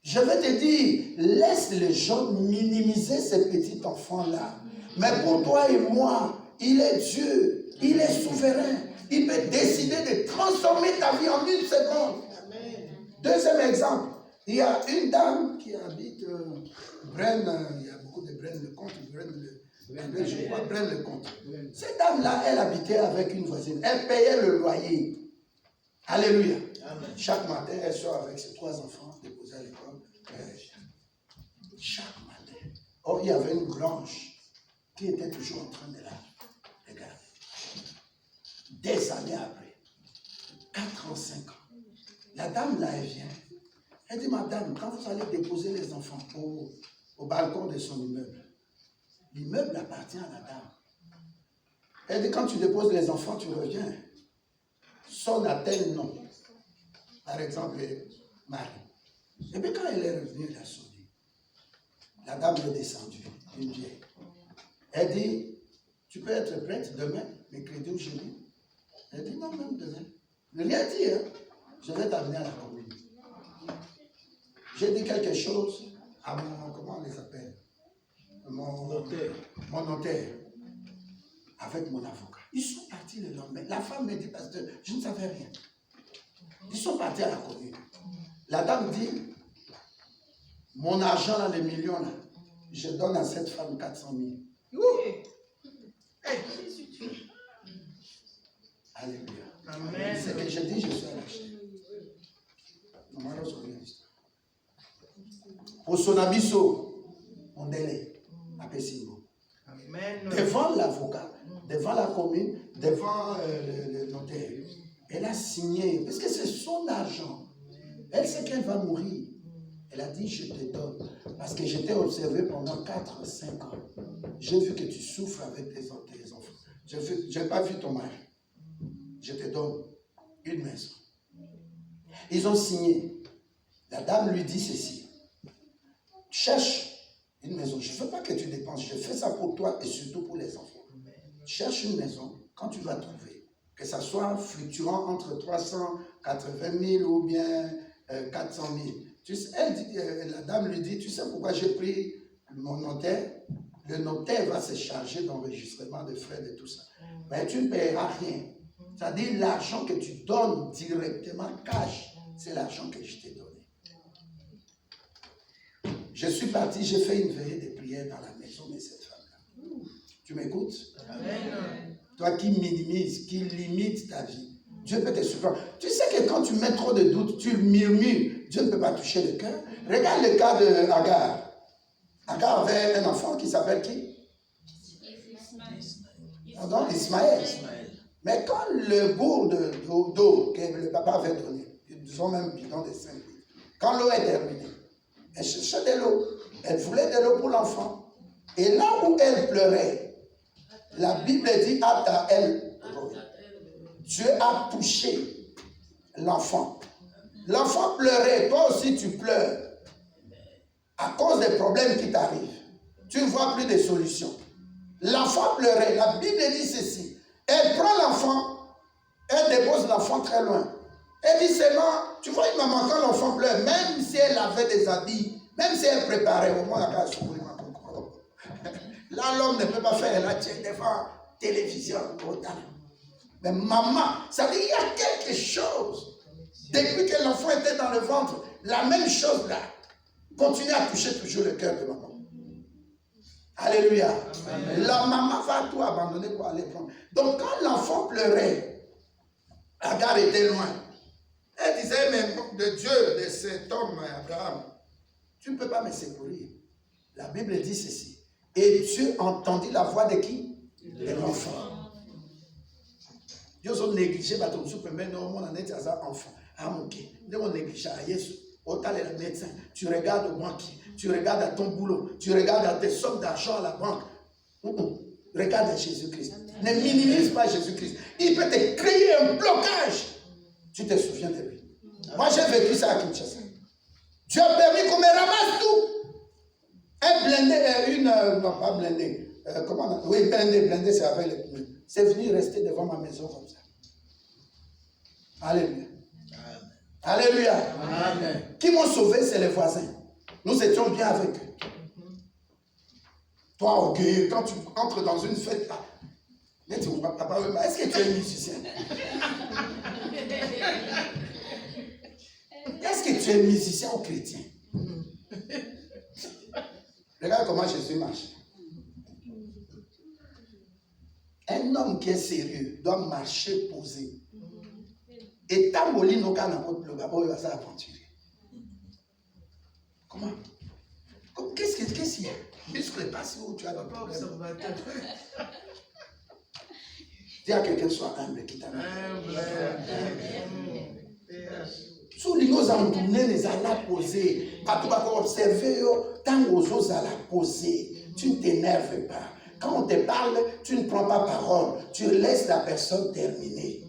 Je vais te dire, laisse les gens minimiser ces petits enfants-là. Mais pour toi et moi, il est Dieu, il est souverain. Il peut décider de transformer ta vie en une seconde. Deuxième exemple, il y a une dame qui habite Braine, il y a beaucoup de Braine le Comte, je crois Braine le Comte. Cette dame-là, elle habitait avec une voisine. Elle payait le loyer. Alléluia. Amen. Chaque matin, elle sort avec ses 3 enfants, déposés à l'école. Chaque matin. Or, il y avait une blanche qui était toujours en train de la regarder. Des années après, 4 ans, 5 ans, la dame là, elle vient. Elle dit, madame, quand vous allez déposer les enfants au balcon de son immeuble, l'immeuble appartient à la dame. Elle dit, quand tu déposes les enfants, tu reviens. Sonne à tel nom. Par exemple, Marie. Et puis quand elle est revenue, elle a sonné. La dame est descendue, une vieille. Elle dit, tu peux être prête demain, mercredi ou jeudi? Elle dit, non, même demain. Ne rien dit, hein? Je vais t'amener à la commune. J'ai dit quelque chose à mon, comment on les appelle? Mon notaire. Avec mon avocat. Ils sont partis le lendemain. La femme me dit, pasteur, je ne savais rien. Ils sont partis à la commune. La dame dit, mon argent, là, les millions, là, je donne à cette femme 400 000. Alléluia. Amen. C'est que je dis, je suis à l'acheter. Normalement, c'est une histoire. Pour son abisso, on délai, à Pessingo. Amen. Devant l'avocat, devant la commune, devant le notaire. Elle a signé, parce que c'est son argent. Elle sait qu'elle va mourir. Elle a dit, je te donne. Parce que je t'ai observé pendant 4-5 ans. J'ai vu que tu souffres avec tes enfants. Je n'ai pas vu ton mari. Je te donne une maison. Ils ont signé. La dame lui dit ceci. Cherche une maison. Je ne veux pas que tu dépenses. Je fais ça pour toi et surtout pour les enfants. Cherche une maison. Quand tu vas trouver, que ça soit fluctuant entre 380 000 ou bien 400 000. Tu sais, la dame lui dit, tu sais pourquoi j'ai pris mon notaire? Le notaire va se charger d'enregistrement de frais de tout ça. Mais tu ne paieras rien. C'est-à-dire l'argent que tu donnes directement cash, c'est l'argent que je t'ai donné. Je suis parti, j'ai fait une veillée de prière dans la maison de cette femme-là. Tu m'écoutes? Amen. Toi qui minimises, qui limites ta vie, Dieu peut te surprendre. Tu sais que quand tu mets trop de doutes, tu murmures, Dieu ne peut pas toucher le cœur. Regarde le cas de Agar. Agar avait un enfant qui s'appelle qui? Pardon, Ismaël. Mais quand le gourde d'eau que le papa avait donné, disons même bidon de 5 litres, quand l'eau est terminée, elle cherchait de l'eau. Elle voulait de l'eau pour l'enfant. Et là où elle pleurait, la Bible dit à elle, Dieu a touché l'enfant. L'enfant pleurait, toi aussi tu pleures. À cause des problèmes qui t'arrivent. Tu ne vois plus de solutions. L'enfant pleurait. La Bible dit ceci. Elle prend l'enfant, elle dépose l'enfant très loin. Elle dit seulement, tu vois une maman quand l'enfant pleure, même si elle avait des habits, même si elle préparait, au moins la case, là l'homme ne peut pas faire, là tu es devant télévision, autant. Mais maman, ça veut dire qu'il y a quelque chose. Depuis que l'enfant était dans le ventre, la même chose là continue à toucher toujours le cœur de maman. Alléluia. Amen. La maman va tout abandonner pour aller prendre. Donc quand l'enfant pleurait, Agar était loin. Elle disait, mais de Dieu, de cet homme, Abraham, tu ne peux pas me secourir. La Bible dit ceci. Et Dieu entendit la voix de qui? De l'enfant. Dieu a négligé, mais non, mon enfant. Ah, mon qui? Dieu a négligé. Autant les médecins, tu regardes au banquier, tu regardes à ton boulot, tu regardes à tes sommes d'argent à la banque. Regarde à Jésus-Christ. Ne minimise pas Jésus-Christ. Il peut te créer un blocage. Tu te souviens de lui. Moi, j'ai vécu ça à Kinshasa. Dieu a permis qu'on me ramasse tout. Un blindé, non pas blindé. Comment on a, oui, blindé, c'est avec les pneus. C'est venu rester devant ma maison comme ça. Alléluia. Alléluia. Amen. Qui m'ont sauvé, c'est les voisins. Nous étions bien avec eux. Toi, orgueilleux, quand tu entres dans une fête, là, est-ce que tu es musicien? Est-ce que tu es musicien ou chrétien? Regarde comment Jésus marche. Un homme qui est sérieux doit marcher posé. Et Tamboli no kana le gabo il va s'aventurer. Comment? Qu'est-ce qu'il y a? Muscle pas si où tu as des problèmes. Dis à quelqu'un soit humble qui t'a sous les nos entournés les alla poser. Pas tout va observer tant aux autres à la poser. Tu ne t'énerves pas. Quand on te parle, tu ne prends pas parole. Tu laisses la personne terminer.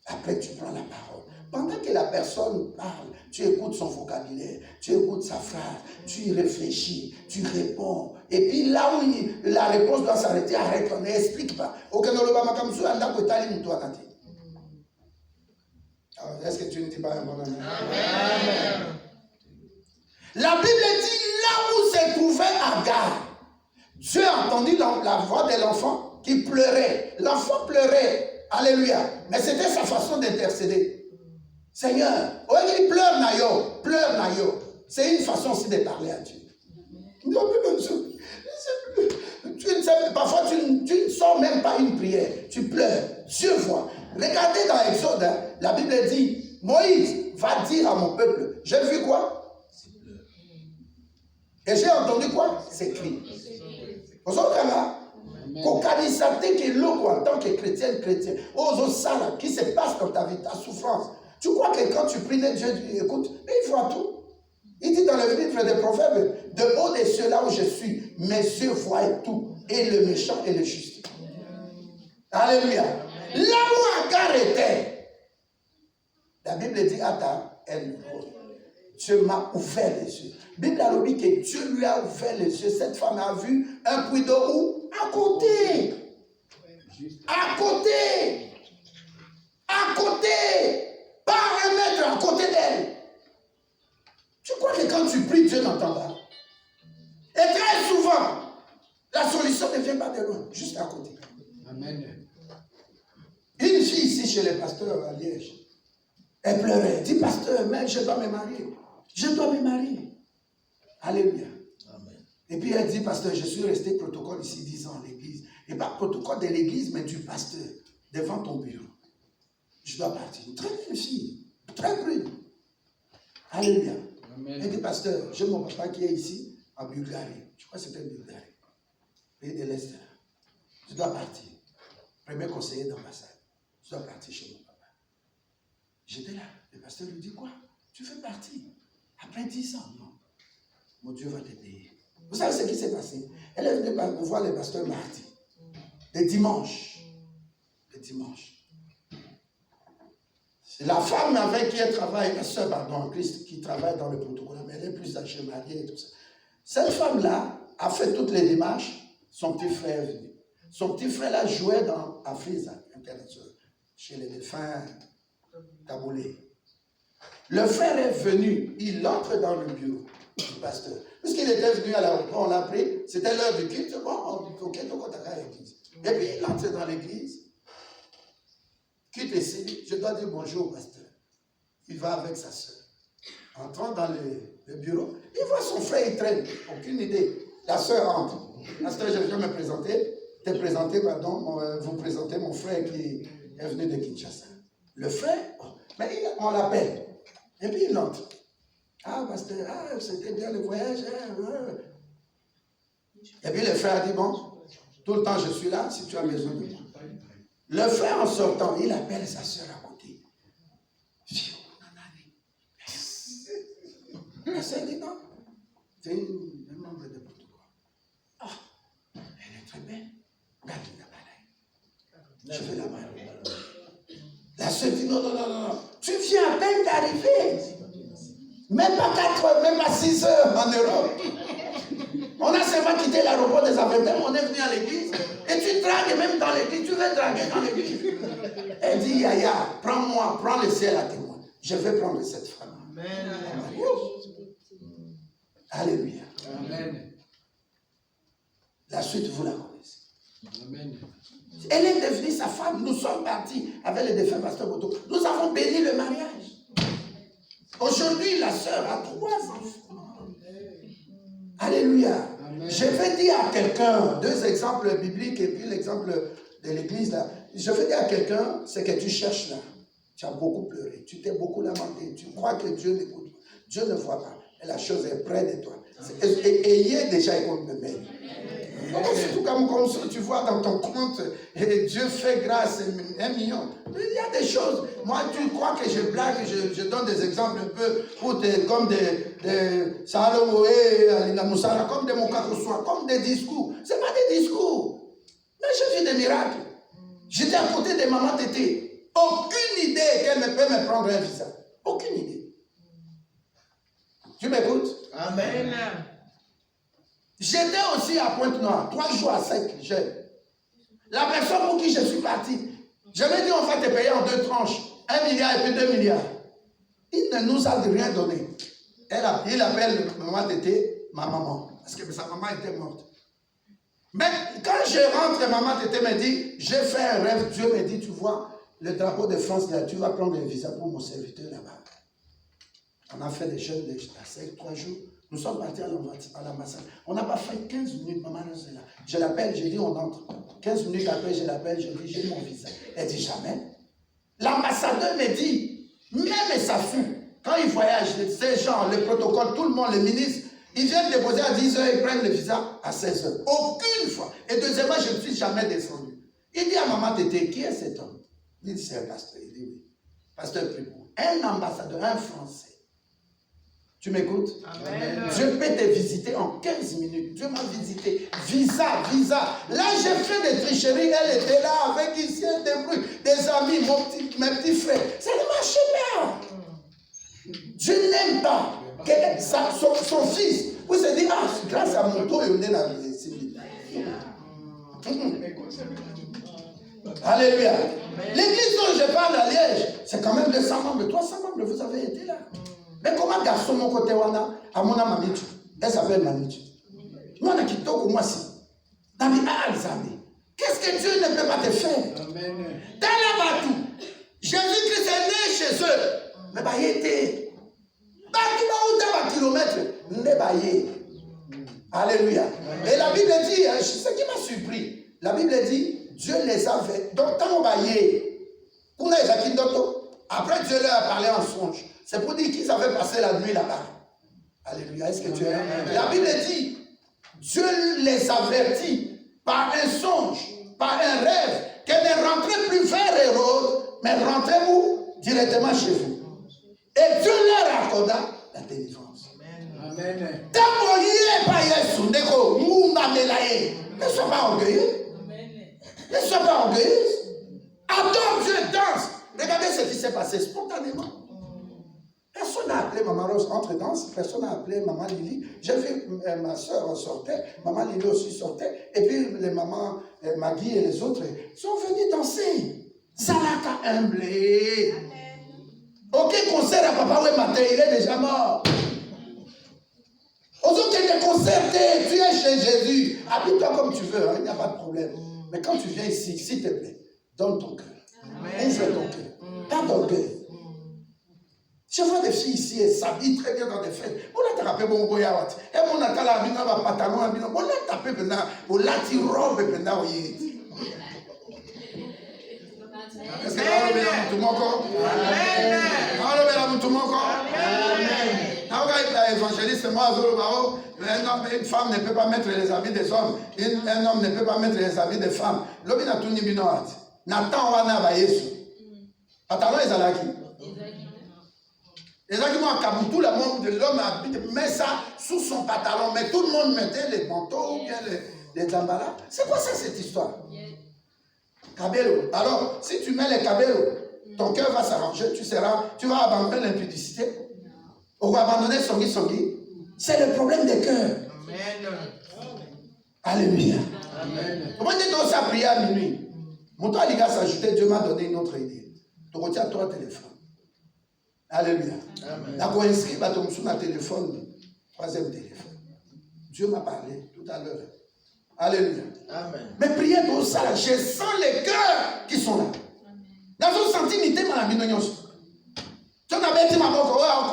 Après, tu prends la parole. Pendant que la personne parle, tu écoutes son vocabulaire, tu écoutes sa phrase, tu y réfléchis, tu réponds. Et puis là où la réponse doit s'arrêter, arrête, on n'explique pas. Est-ce que tu ne dis pas un bon amen? Amen. La Bible dit là où se trouvait Agar, Dieu a entendu la voix de l'enfant qui pleurait. L'enfant pleurait. Alléluia. Mais c'était sa façon d'intercéder. Seigneur, il pleure Nayo. Pleure Nayo. C'est une façon aussi de parler à Dieu. Parfois, tu ne sors même pas une prière. Tu pleures. Dieu voit. Regardez dans Exode, la Bible dit, Moïse va dire à mon peuple, j'ai vu quoi? Et j'ai entendu quoi? Ces cris. Vous savez là? En tant que chrétien, qui se passe dans ta vie, ta souffrance. Tu crois que quand tu pries, Dieu écoute, mais il voit tout. Il dit dans le livre des Proverbes, de haut des cieux là où je suis, mes yeux voient tout, et le méchant et le juste. Alléluia. Là où Agar était, la Bible dit, Dieu m'a ouvert les yeux. La Bible a dit que Dieu lui a ouvert les yeux. Cette femme a vu un puits d'eau où? À côté. À côté. À côté. Pas un mètre à côté d'elle. Tu crois que quand tu pries, Dieu n'entend pas? Et très souvent, la solution ne vient pas de loin, juste à côté. Amen. Une fille ici chez les pasteurs à Liège, elle pleurait. Elle dit, pasteur, mais je dois me marier. Je dois me marier. Alléluia. Amen. Et puis elle dit, pasteur, je suis resté protocole ici 10 ans à l'église. Et pas protocole de l'église, mais du pasteur, devant ton bureau. Je dois partir. Très belle fille. Très belle. Alléluia. Amen. Elle dit, pasteur, j'ai mon papa qui est ici, en Bulgarie. Je crois que c'était en Bulgarie. Pays de l'Est. Je dois partir. Premier conseiller d'ambassade. Je dois partir chez mon papa. J'étais là. Le pasteur lui dit, quoi? Tu fais partir. Après 10 ans, non. Mon Dieu va te payer. Vous savez ce qui s'est passé? Elle est venue voir le pasteur mardi. Le dimanche. Le dimanche. La femme avec qui elle travaille, la soeur, pardon, en Christ, qui travaille dans le protocole, mais elle est plus âgée, mariée et tout ça. Cette femme-là a fait toutes les démarches. Son petit frère est venu. Son petit frère-là jouait dans Afrisa, international, chez les défunts Kaboulé. Le frère est venu, il entre dans le bureau du pasteur. Puisqu'il était venu à l'aéroport, on l'a pris, c'était l'heure du culte, bon, on dit, ok, donc on t'a à l'église. Et puis il entre dans l'église, quitte ici, je dois dire bonjour au pasteur. il va avec sa soeur. Entrant dans le bureau, il voit son frère, il traîne. Aucune idée. La soeur entre. Pasteur, je viens me présenter. Vous présenter mon frère qui est venu de Kinshasa. Le frère, mais on l'appelle. Et puis il entre. Ah, pasteur, c'était bien le voyage. Et puis le frère a dit, bon, tout le temps je suis là, si tu as besoin de moi. Le frère en sortant, il appelle sa soeur à côté. La soeur dit non, c'est un membre de protocole. Ah, elle est très belle. Je vais la voir. La soeur dit non. Tu viens à peine d'arriver. Même pas 4 heures, même pas 6 heures en Europe. On a seulement quitté l'aéroport des Aventem, on est venu à l'église. Et tu dragues même dans l'église, tu veux draguer dans l'église. Elle dit, Yaya, prends-moi, prends le ciel à témoin. Je vais prendre cette femme. Amen. Alléluia. Amen. La suite, vous la connaissez. Amen. Elle est devenue sa femme. Nous sommes partis avec le défunt pasteur Boto. Nous avons béni le mariage. Aujourd'hui, la sœur a 3 enfants. Alléluia. Amen. Je vais dire à quelqu'un, 2 exemples bibliques et puis l'exemple de l'église là. Je vais dire à quelqu'un, c'est que tu cherches là. Tu as beaucoup pleuré, tu t'es beaucoup lamenté, tu crois que Dieu n'écoute pas. Dieu ne voit pas. Et la chose est près de toi. Ayez déjà écouté le mail. Surtout comme ça, tu vois dans ton compte, et Dieu fait grâce, 1 million. Il y a des choses. Moi, tu crois que je blague, je donne des exemples un peu comme des Salomoé, Alina Moussara, comme des Mokakosoa, comme des discours. Ce n'est pas des discours. Mais je vis des miracles. J'étais à côté de maman Tété. Aucune idée qu'elle ne peut me prendre un visa. Aucune idée. Tu m'écoutes? Amen. J'étais aussi à Pointe-Noire, 3 jours à sec, jeune. La personne pour qui je suis parti, je lui ai dit on va te payer en 2 tranches, 1 milliard et puis 2 milliards. Il ne nous a rien donné. Il appelle maman Tété, ma maman, parce que sa maman était morte. Mais quand je rentre, maman Tété me dit, j'ai fait un rêve, Dieu me dit, tu vois, le drapeau de France, là, tu vas prendre un visa pour mon serviteur là-bas. On a fait des jeûnes de 3 jours. Nous sommes partis à l'ambassade. On n'a pas fait 15 minutes, maman est là. Je l'appelle, je dis on entre. 15 minutes après, je l'appelle, je dis j'ai mon visa. Elle dit jamais. L'ambassadeur me dit, même sa fille, quand il voyage, ces gens, le protocole, tout le monde, les ministres, ils viennent déposer à 10 heures, ils prennent le visa à 16 heures. Aucune fois. Et deuxièmement, je ne suis jamais descendu. Il dit à maman Tété, qui est cet homme? Il dit c'est un pasteur. Il dit oui. Pasteur Pripou. Un ambassadeur, un Français. Tu m'écoutes? Amen. Dieu peut te visiter en 15 minutes. Dieu m'a visité. Visa. Là, j'ai fait des tricheries. Elle était là avec ici des bruits, des amis, mes petits frères. Ça ne marchait pas. Dieu n'aime pas que son fils vous se dit, ah, grâce à mon dos, il est dans les civils. Alléluia. L'église dont je parle à Liège, c'est quand même 200 membres, 300 membres, vous avez été là. Mais comment garçon mon côté wana à mon âme Manitu? Elle s'appelle Manitu. Moi, on a quitté au moi si. Qu'est-ce que Dieu ne peut pas te faire? Amen. Dans la batou, Jésus-Christ est né chez eux. Mais bah, il était. Bah, tu vas où t'as un kilomètre? Ne bah, alléluia. Et la Bible dit, ce qui m'a surpris, la Bible dit, Dieu les avait. Donc, quand on va pour les Jacques Doto, après Dieu leur a parlé en songe. C'est pour dire qu'ils avaient passé la nuit là-bas. Alléluia. Est-ce que tu es là? La Bible dit, Dieu les avertit par un songe, par un rêve, que ne rentrez plus vers Hérode, mais rentrez où? Directement chez vous. Et Dieu leur accorda la délivrance. Amen. Ne sois pas orgueilleux. Ne sois pas orgueilleux. Adore Dieu, danse. Regardez ce qui s'est passé spontanément. Personne n'a appelé Maman Rose entre danse, personne n'a appelé Maman Lily. J'ai vu ma soeur sortait, Maman Lily aussi sortait, et puis les mamans Maggie et les autres sont venus danser. Zalaka humblé. Aucun concert à Papa Oué matin, il est déjà mort. Aux autres, tu es concerté, tu es chez Jésus. Habille-toi comme tu veux, hein, il n'y a pas de problème. Mais quand tu viens ici, s'il te plaît, donne ton cœur. Ouvre ton cœur. Pas d'orgueil. Je vois des filles ici, elles s'habillent très bien dans des fêtes. On a tapé bon boyawat. Et on a tapé un pantalon, on a tapé maintenant, on a tiré robe maintenant. Est-ce que vous avez tout mon corps? Évangéliste, moi, une femme ne peut pas mettre les habits des hommes, un homme ne peut pas mettre les habits des femmes. L'homme n'a tout ni binoat. Nathan wana ba Yesu. Pantalon ezalaki. Ezalaki moi Kabutu, le monde de l'homme met ça sous son pantalon, mais tout le monde mettait les manteaux ou bien les zambalas. C'est quoi ça cette histoire? Kabelo. Alors, si tu mets les kabelo, ton cœur va s'arranger, tu vas abandonner l'impudicité. On va abandonner Songi Songi. C'est le problème des cœurs. Amen. Alléluia. Comment tu as ça prier à minuit? Mon temps, les gars, s'ajouter, Dieu m'a donné une autre idée. Tu retiens 3 téléphones. Alléluia. La inscrit sur le téléphone, 3e téléphone. Dieu m'a parlé tout à l'heure. Alléluia. Amen. Mais priez pour ça, je sens les cœurs qui sont là. Dans une sentimité, on a dit, on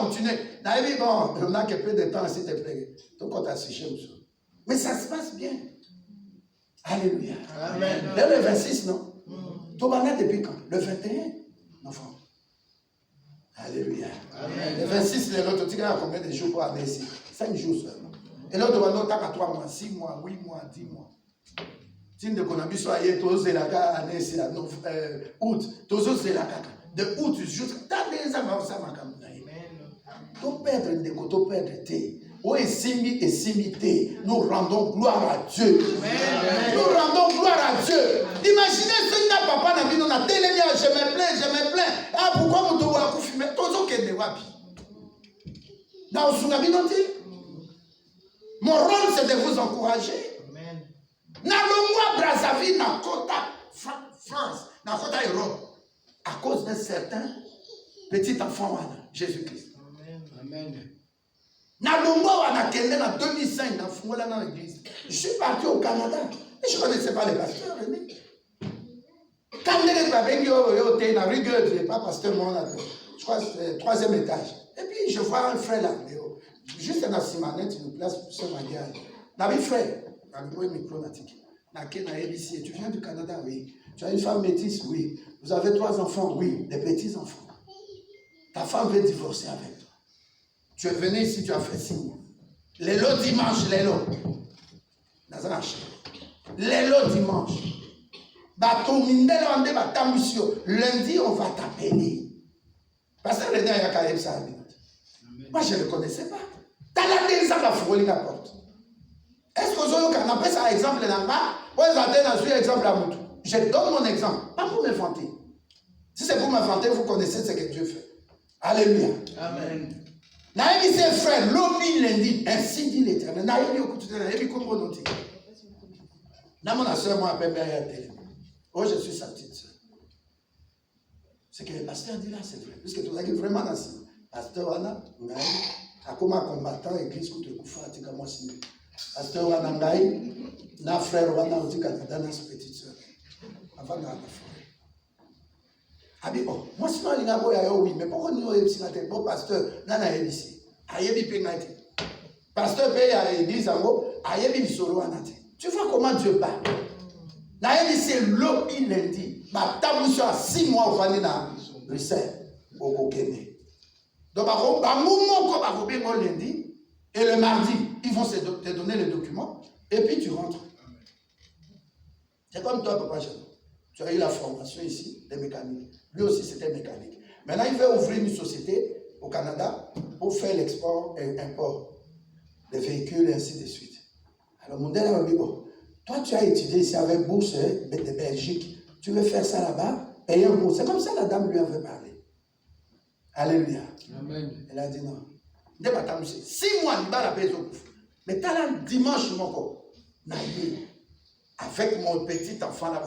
continue. On a que peu de temps, s'il te plaît. Donc, on t'a séché. Mais ça se passe bien. Alléluia. Amen. Le 26, non? Tu vas là depuis quand? Le 21? Enfant. Alléluia. Amen. Le 26, l'autre, tu as combien de jours pour aller ici? 5 jours seulement. Et l'autre, tu as 3 mois, 6 mois, 8 mois, 10 mois. Si tu as vu ça, tu as août, tu as de août jusqu'à des avances. Tu perdre des côtés, tu perdre tes. Oui, simité. Nous rendons gloire à Dieu. Nous rendons gloire à Dieu. Imaginez ce que papa n'a vu, on a télé, je me plains. Ah, pourquoi vous devez vous filmer? Tous qui est wapi. Dans le tsunami, mon rôle, c'est de vous encourager. Nalongwa Brazzaville, na Kota France, na Kota Europe, à cause d'un certain petit enfant, Jésus-Christ. Amen. Nalongwa wana kende na 2005, na Fungola dans l'église. Je suis parti au Canada, mais je ne connaissais pas les pasteurs. Quand je suis na rigueur, je n'ai pas pasteur, je crois que c'est le 3e étage. Et puis je vois un frère là, juste dans la Simanette, il nous place sur ma gueule. Nabi frère. Tu viens du Canada, oui. Tu as une femme métisse, oui. Vous avez 3 enfants, oui. Des petits-enfants. Ta femme veut divorcer avec toi. Tu es venu ici, tu as fait 6 mois. Les lots dimanche, les lots. Les lots dimanche. Lundi, on va t'appeler. Parce que le dernier, moi, je ne le connaissais pas. T'as la télé, la fourrée, la porte. Est-ce que vous avez ça exemple là-bas? Vous avez un exemple à Moutou. Je donne mon exemple, pas pour m'inventer. Si c'est pour m'inventer, vous connaissez ce que Dieu fait. Alléluia. Amen. Naïmi ses frères, l'homme lundi, ainsi dit l'Éternel. Naïmi au couteau, naïmi comme on dit. Mon soeur, moi, appelle bien télé. Oh, je suis sa petite soeur. Ce que le pasteur dit là, c'est vrai. Puisque tu as dit vraiment dans ce pasteur, Anna, a comme un combattant, église, que tu as fait, tu as moi signé. Pasteur Wanangai, na frère Wana au Canada, na sa petite soeur. Avant de la forêt. Ah bien, bon, moi sinon, il y a oui, mais pourquoi nous avons dit bon pasteur, nana ici. Ayebi pengati. Pasteur paye à l'église en haut, ayebi solo anate. Tu vois comment Dieu parle. Nayebi c'est l'opi lundi. Ma tabou sur 6 mois au Fani na Bruxelles, au Kokene. Donc, à un moment, comme à lundi, et le mardi, ils vont te donner les documents, et puis tu rentres. C'est comme toi, Papa Jean. Tu as eu la formation ici, des mécaniques. Lui aussi, c'était mécanique. Maintenant, il veut ouvrir une société au Canada pour faire l'export et l'import des véhicules et ainsi de suite. Alors, mon délai m'a dit, bon, toi, tu as étudié ici avec bourse de Belgique. Tu veux faire ça là-bas, payer un bourse. C'est comme ça la dame lui avait parlé. Alléluia. Amen. Elle a dit non. 6 mois, il va la paix. Mais tu as là dimanche, mon corps. Avec mon petit enfant là,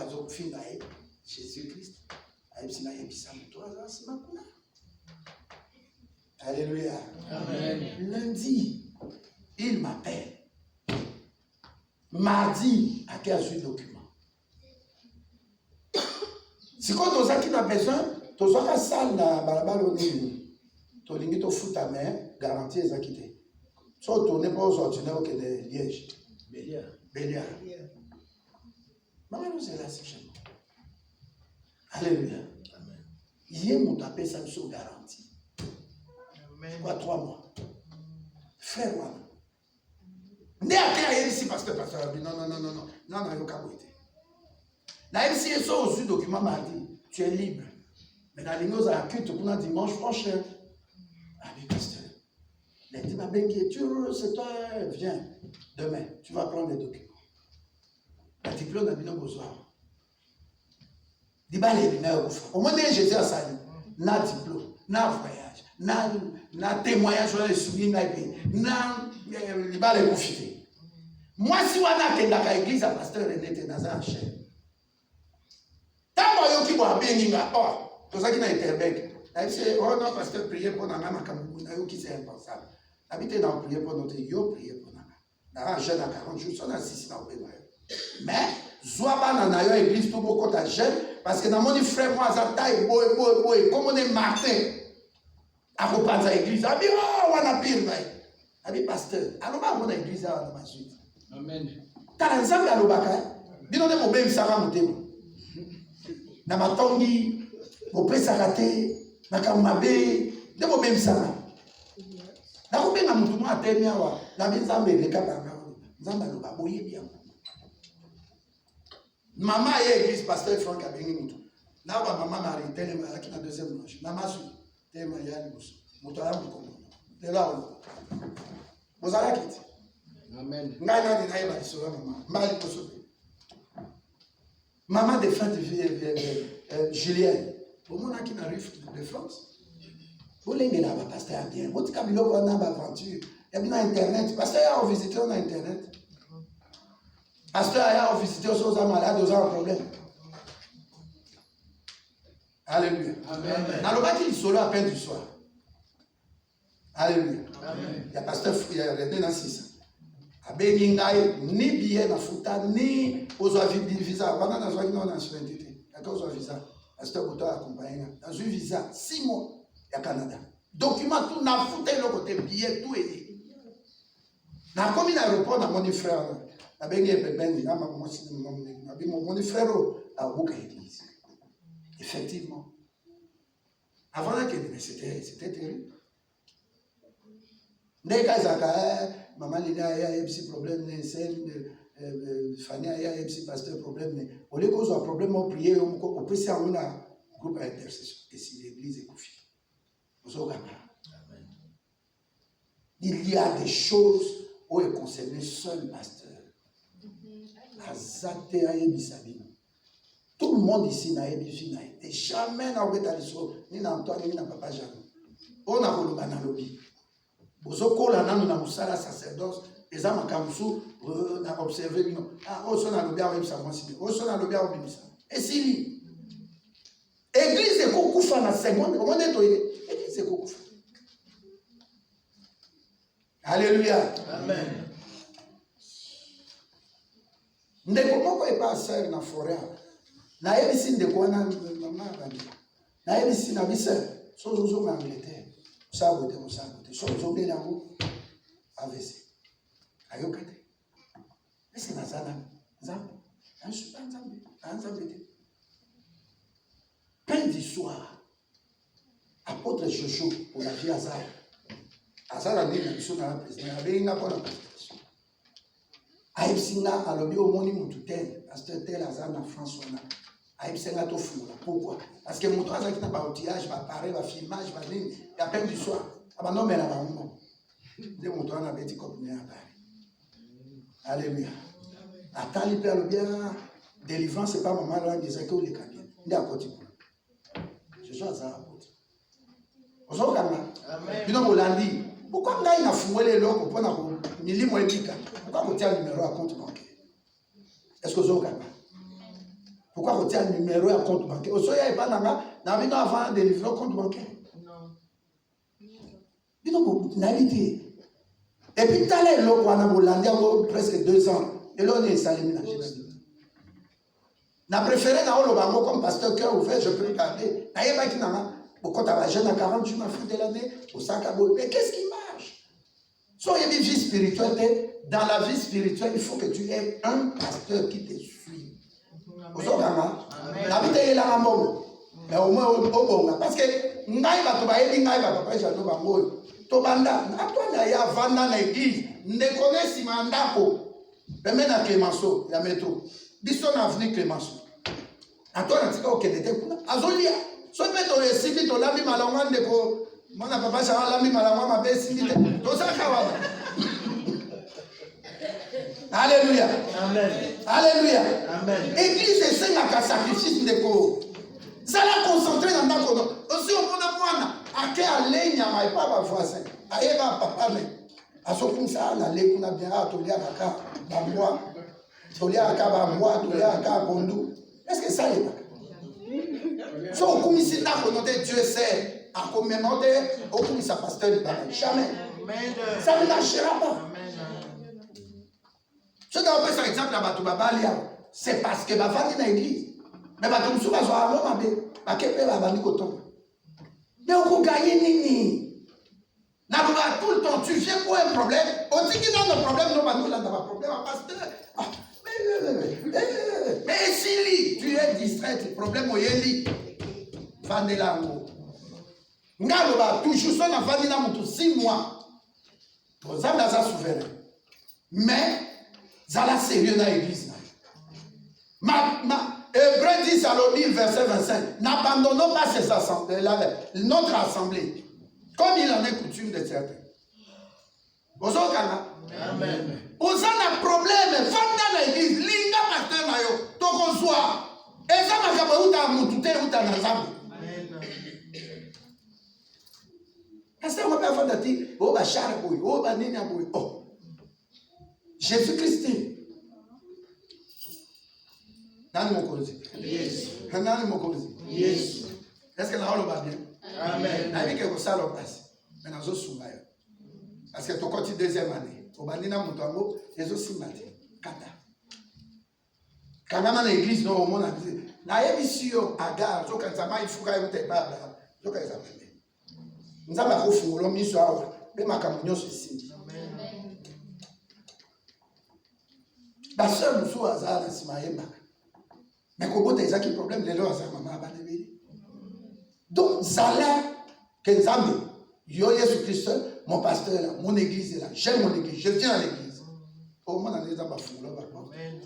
Jésus-Christ. Alléluia. Amen. Lundi, il m'appelle. Mardi, à quel suite document. C'est quand on a besoin, tu as une salle dans la balabala. tolingi tofuta mais garantie ezaki te. So tourner pas aux ordinaires que de Liège. Béliard. Maman nous est là, c'est chez nous. Alléluia. Hier, mon tapé, ça nous garantie. Quoi, 3 mois. Frère, moi. Né à terre, ici, pasteur. Non, il y a aucun côté. Là, ici, ils sont au sud, document m'a dit, tu es libre. Mais dans les nos accueils, pour un dimanche prochain. Ah oui, pasteur. Il a dit, ma belle, c'est toi, viens. Demain, tu vas prendre les documents. La diplôme n'a pas besoin. Dis-moi les lumières. Au moins, Jésus a sali. Na diplôme, na voyage, na témoignage sur les soumis, na les profiter. Moi, si on a été dans l'église, le pasteur René était dans un chef. Tant que vous avez bien dit, oh, tout ça qui n'a été bec. Il dit, oh non, pasteur, priez pour nous, qui c'est impensable. Habitez dans prier pour nous, yo priez pour nous. Dans un jeune à 40 jours, on a 6 dans le mais, Zouaba n'a pas église tout beaucoup de jeune, parce que dans mon frère, moi, ça taille, comme on est Martin, à reprendre l'église, ah bien, oh, on a pire, ah bien, pasteur, alors, on a l'église à la suite. Amen. T'as un zambé à l'obaka, bien, on est mon bébé, ça va monter. Dans ma tongi, mon père s'arrêter, ma kamabé, de mon bébé, ça va. Dans mon bébé, mon tout à terre, la bien zambé, les capables, zambé à l'obaka, boyez bien. Maman est église, pasteur Franck a béni moutou. Là, maman m'a arrêté, elle m'a dit, la deuxième manche. Maman suit, elle m'a dit, moutou a moutou. C'est là où vous allez quitter. Amen. Maman de fin de Julienne. Au moment qui arrive de France, vous l'avez là, pasteur a bien. Votre cabine, on a une aventure. Il y a bien Internet. Pasteur a visité, on a Internet. Pasteur a visité aux gens malades, aux gens en problème. Alléluia. Amen. Dans le bas qui est solo à peine du soir. Alléluia. Amen. Il y a pasteur, il y a René dans 6. Ni billet dans Fouta, ni aux visa. Pendant dans une nationalité. Quand on a visa, pasteur Bouta accompagné. Dans une visa, 6 mois, il y a Canada. Document tout, n'a fouté le côté billet, tout est. Dans combien d'aéroports dans mon frère? Mon frère a beaucoup d'église. Effectivement. Avant c'était terrible. Dès que maman il y a un petit problème, Fanny il y a un petit pasteur problème. Au lieu qu'on a un problème, on prie, on peut s'y avoir un groupe d'intercession. Et si l'église est confiée, il y a des choses où est concerné seul pasteur. Tout le monde ici n'a été jamais n'a été ni dans Antoine ni dans Papa Jean. On a voulu dans le lobby. Bozoko la nanu na musala sacerdoce. Les hommes à Kamsou n'a observé ah on sonne à l'obia on ça moi on sonne à l'obia on ça. Et si église est kokufa na seconde comment est église est kokufa. Alléluia. Amen. Ndeko moko e pas sœur na forêt. Na yebisi ndeko na maman bani. Na yebisi na biseur. Sozo na Angleterre. Ça bote. Sozo bien là où AVC. Ayokate. Est-ce que na sana? Nzambe. Un super nzambe. Pain du soir. Apôtre Joshua pour la vie Azar. Azar a dit que nous na président. Avec une apôtre. Aïbsinga alobi omoni mutu tel pasteur tel azar na France wana aïbsinga to fula pourquoi parce que mutu azaki na ba outillage ba paré ba filmage ba nini ya peine du soir aba no mena ba ngo de mutu ana beti ko ne habari. Alléluia. Atali pe alobi délivrance c'est pas maman là disait que les kabien ndi akoti pour je suis azar akoti ozo kama amen bino bolandi pourquoi ngai na fuwele loko pona ko milimo etika. Pourquoi vous tirez un numéro à compte bancaire? Est-ce que vous avez un pourquoi vous tirez un numéro à compte bancaire? Vous savez pas avant de livrer un compte bancaire? Non. Et puis, t'as l'air là, on a presque 2 ans. Et là, on est salé. On a préféré dans le banco comme pasteur cœur ouvert, je peux regarder. Quand tu as jeune à 40 jours de l'année, au sac à boule. Mais qu'est-ce qui marche? Soyez une vie spirituelle. Dans la vie spirituelle, il faut que tu aies un pasteur qui te suit. Mais au moins, parce que Tobanda, na ya vanda na église, ne connaît si mandako. Même na Clémenceau, ya métro. Biso na avenue Clémenceau. Attends, na tika okendete kuna. Azolia. So pe to resibi to lami malangwa ndeko. Mona papa cha lami malangwa mabe sibite. To saka wana. Alléluia. Amen. Alléluia. Amen. Église c'est un sacrifice ndeko. Ça l'a concentré dans ta kono. Aussi on peut mwana ake alenya mai papa voisin. Ayeba papa ne. Asokunsa na le kuna bien atolia kaka ba moi. Tolia kaka ba moi, tolia kaka bondu. Est-ce que ça y est? So okumisi na kono de Dieu sait à commémorer okumisa pasteur de Baba. Jamais. Ça ne lâchera pas. Ce qu'on peut par exemple à Batoubabalia, c'est parce que ma famille dans l'église. Mais Batoumsou va voir un homme, ma kepe va bani koton. Mais on peut gagner nini. N'a pas tout le temps, tu viens pour un problème. On dit qu'il y a un problème, non, nous là, on a un problème, pasteur. Mais si tu es distrait, le problème est li. Vandela ngo. Ngalo ba toujours son enfant na mutu 6 mois. Vous avez ça souverain. Mais ça la sérieux dans l'église. Hébreux 10 Salomon verset 25. N'abandonnons pas ces assemblées, notre assemblée, comme il en est coutume de certains. Vous avez Amen. vous avez un problème, venez dans l'église, linga pasteur na yo, to konsoa. Et ça m'a capable uta mutute uta nazambe. Pasteur m'a pas fait dire, oh ba char boy, oh ba nini boy. Oh. Jésus-Christ. Nani mokozi? Yes. Nani mokozi? Yes. Est-ce que la parole va bien? Amen. Na yeke ko sala passe. Mais nazo sunga yo. Parce que to koti deuxième année. Obandina mutango ezo simate. Kata. Quand na l'église no mona dit. Na yebisi yo aga zo kanzama ifuka yo te baba. Zo kanzama. Nzamba ko fungulo miso awa. Be makamunyo sisi. Amen. Ba sœur muso azala simayemba. Mais comment t'as qui problème les lois à sa maman à donc Zala Kenzambe yo Jésus Christ mon pasteur là mon église est là j'aime mon église je viens à l'église au moins dans les amba fou là Amen.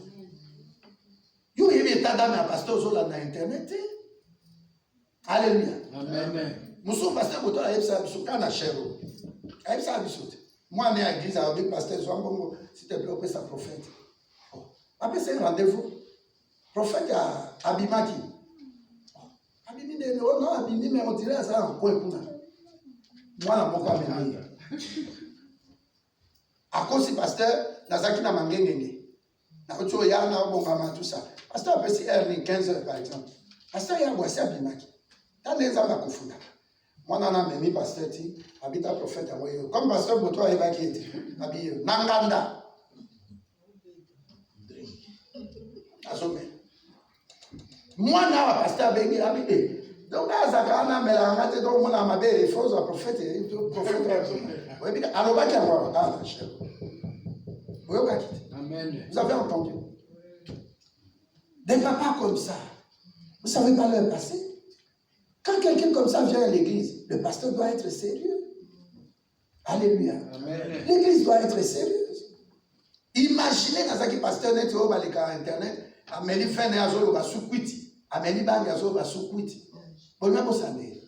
yo yé ta dame à pasteur zo là na internet alléluia Amen. muso pasteur boto la yebsa biso kana chero ayebsa biso moi né à l'église avec pasteur zo mbongo s'il te plaît on peut sa prophète après c'est un rendez-vous prophète à Abimaki. Abimi de non, Abimi, mais on dirait ça en coin pour moi. Moi, la moka meni. À cause du pasteur, Nazaki na mangengenge. Na kocho ya na bongama tout ça. Pasteur peut si heure 15 heures par exemple. Pasteur ya boisi Abimaki. Dans les ans la kofuna. Moi nana memi pasteur ti habita prophète awoyo. Comme pasteur boto a évacué. Abi nanganda. Asome. Moi, na pasteur bengi habité. Donc, là, ça quand on a mélangé, donc on a ma belle fausse prophète. Oui, bien, alors, va qu'il y a ah, cher. Amen. Vous avez entendu? Des papas comme ça, vous ne savez pas leur passé. Quand quelqu'un comme ça vient à l'église, le pasteur doit être sérieux. Alléluia. L'église doit être sérieuse. Imaginez dans ce pasteur net au internet. Ameli fene azolo ba sukwiti ameli bangi azolo ba sukwiti bolima ko sande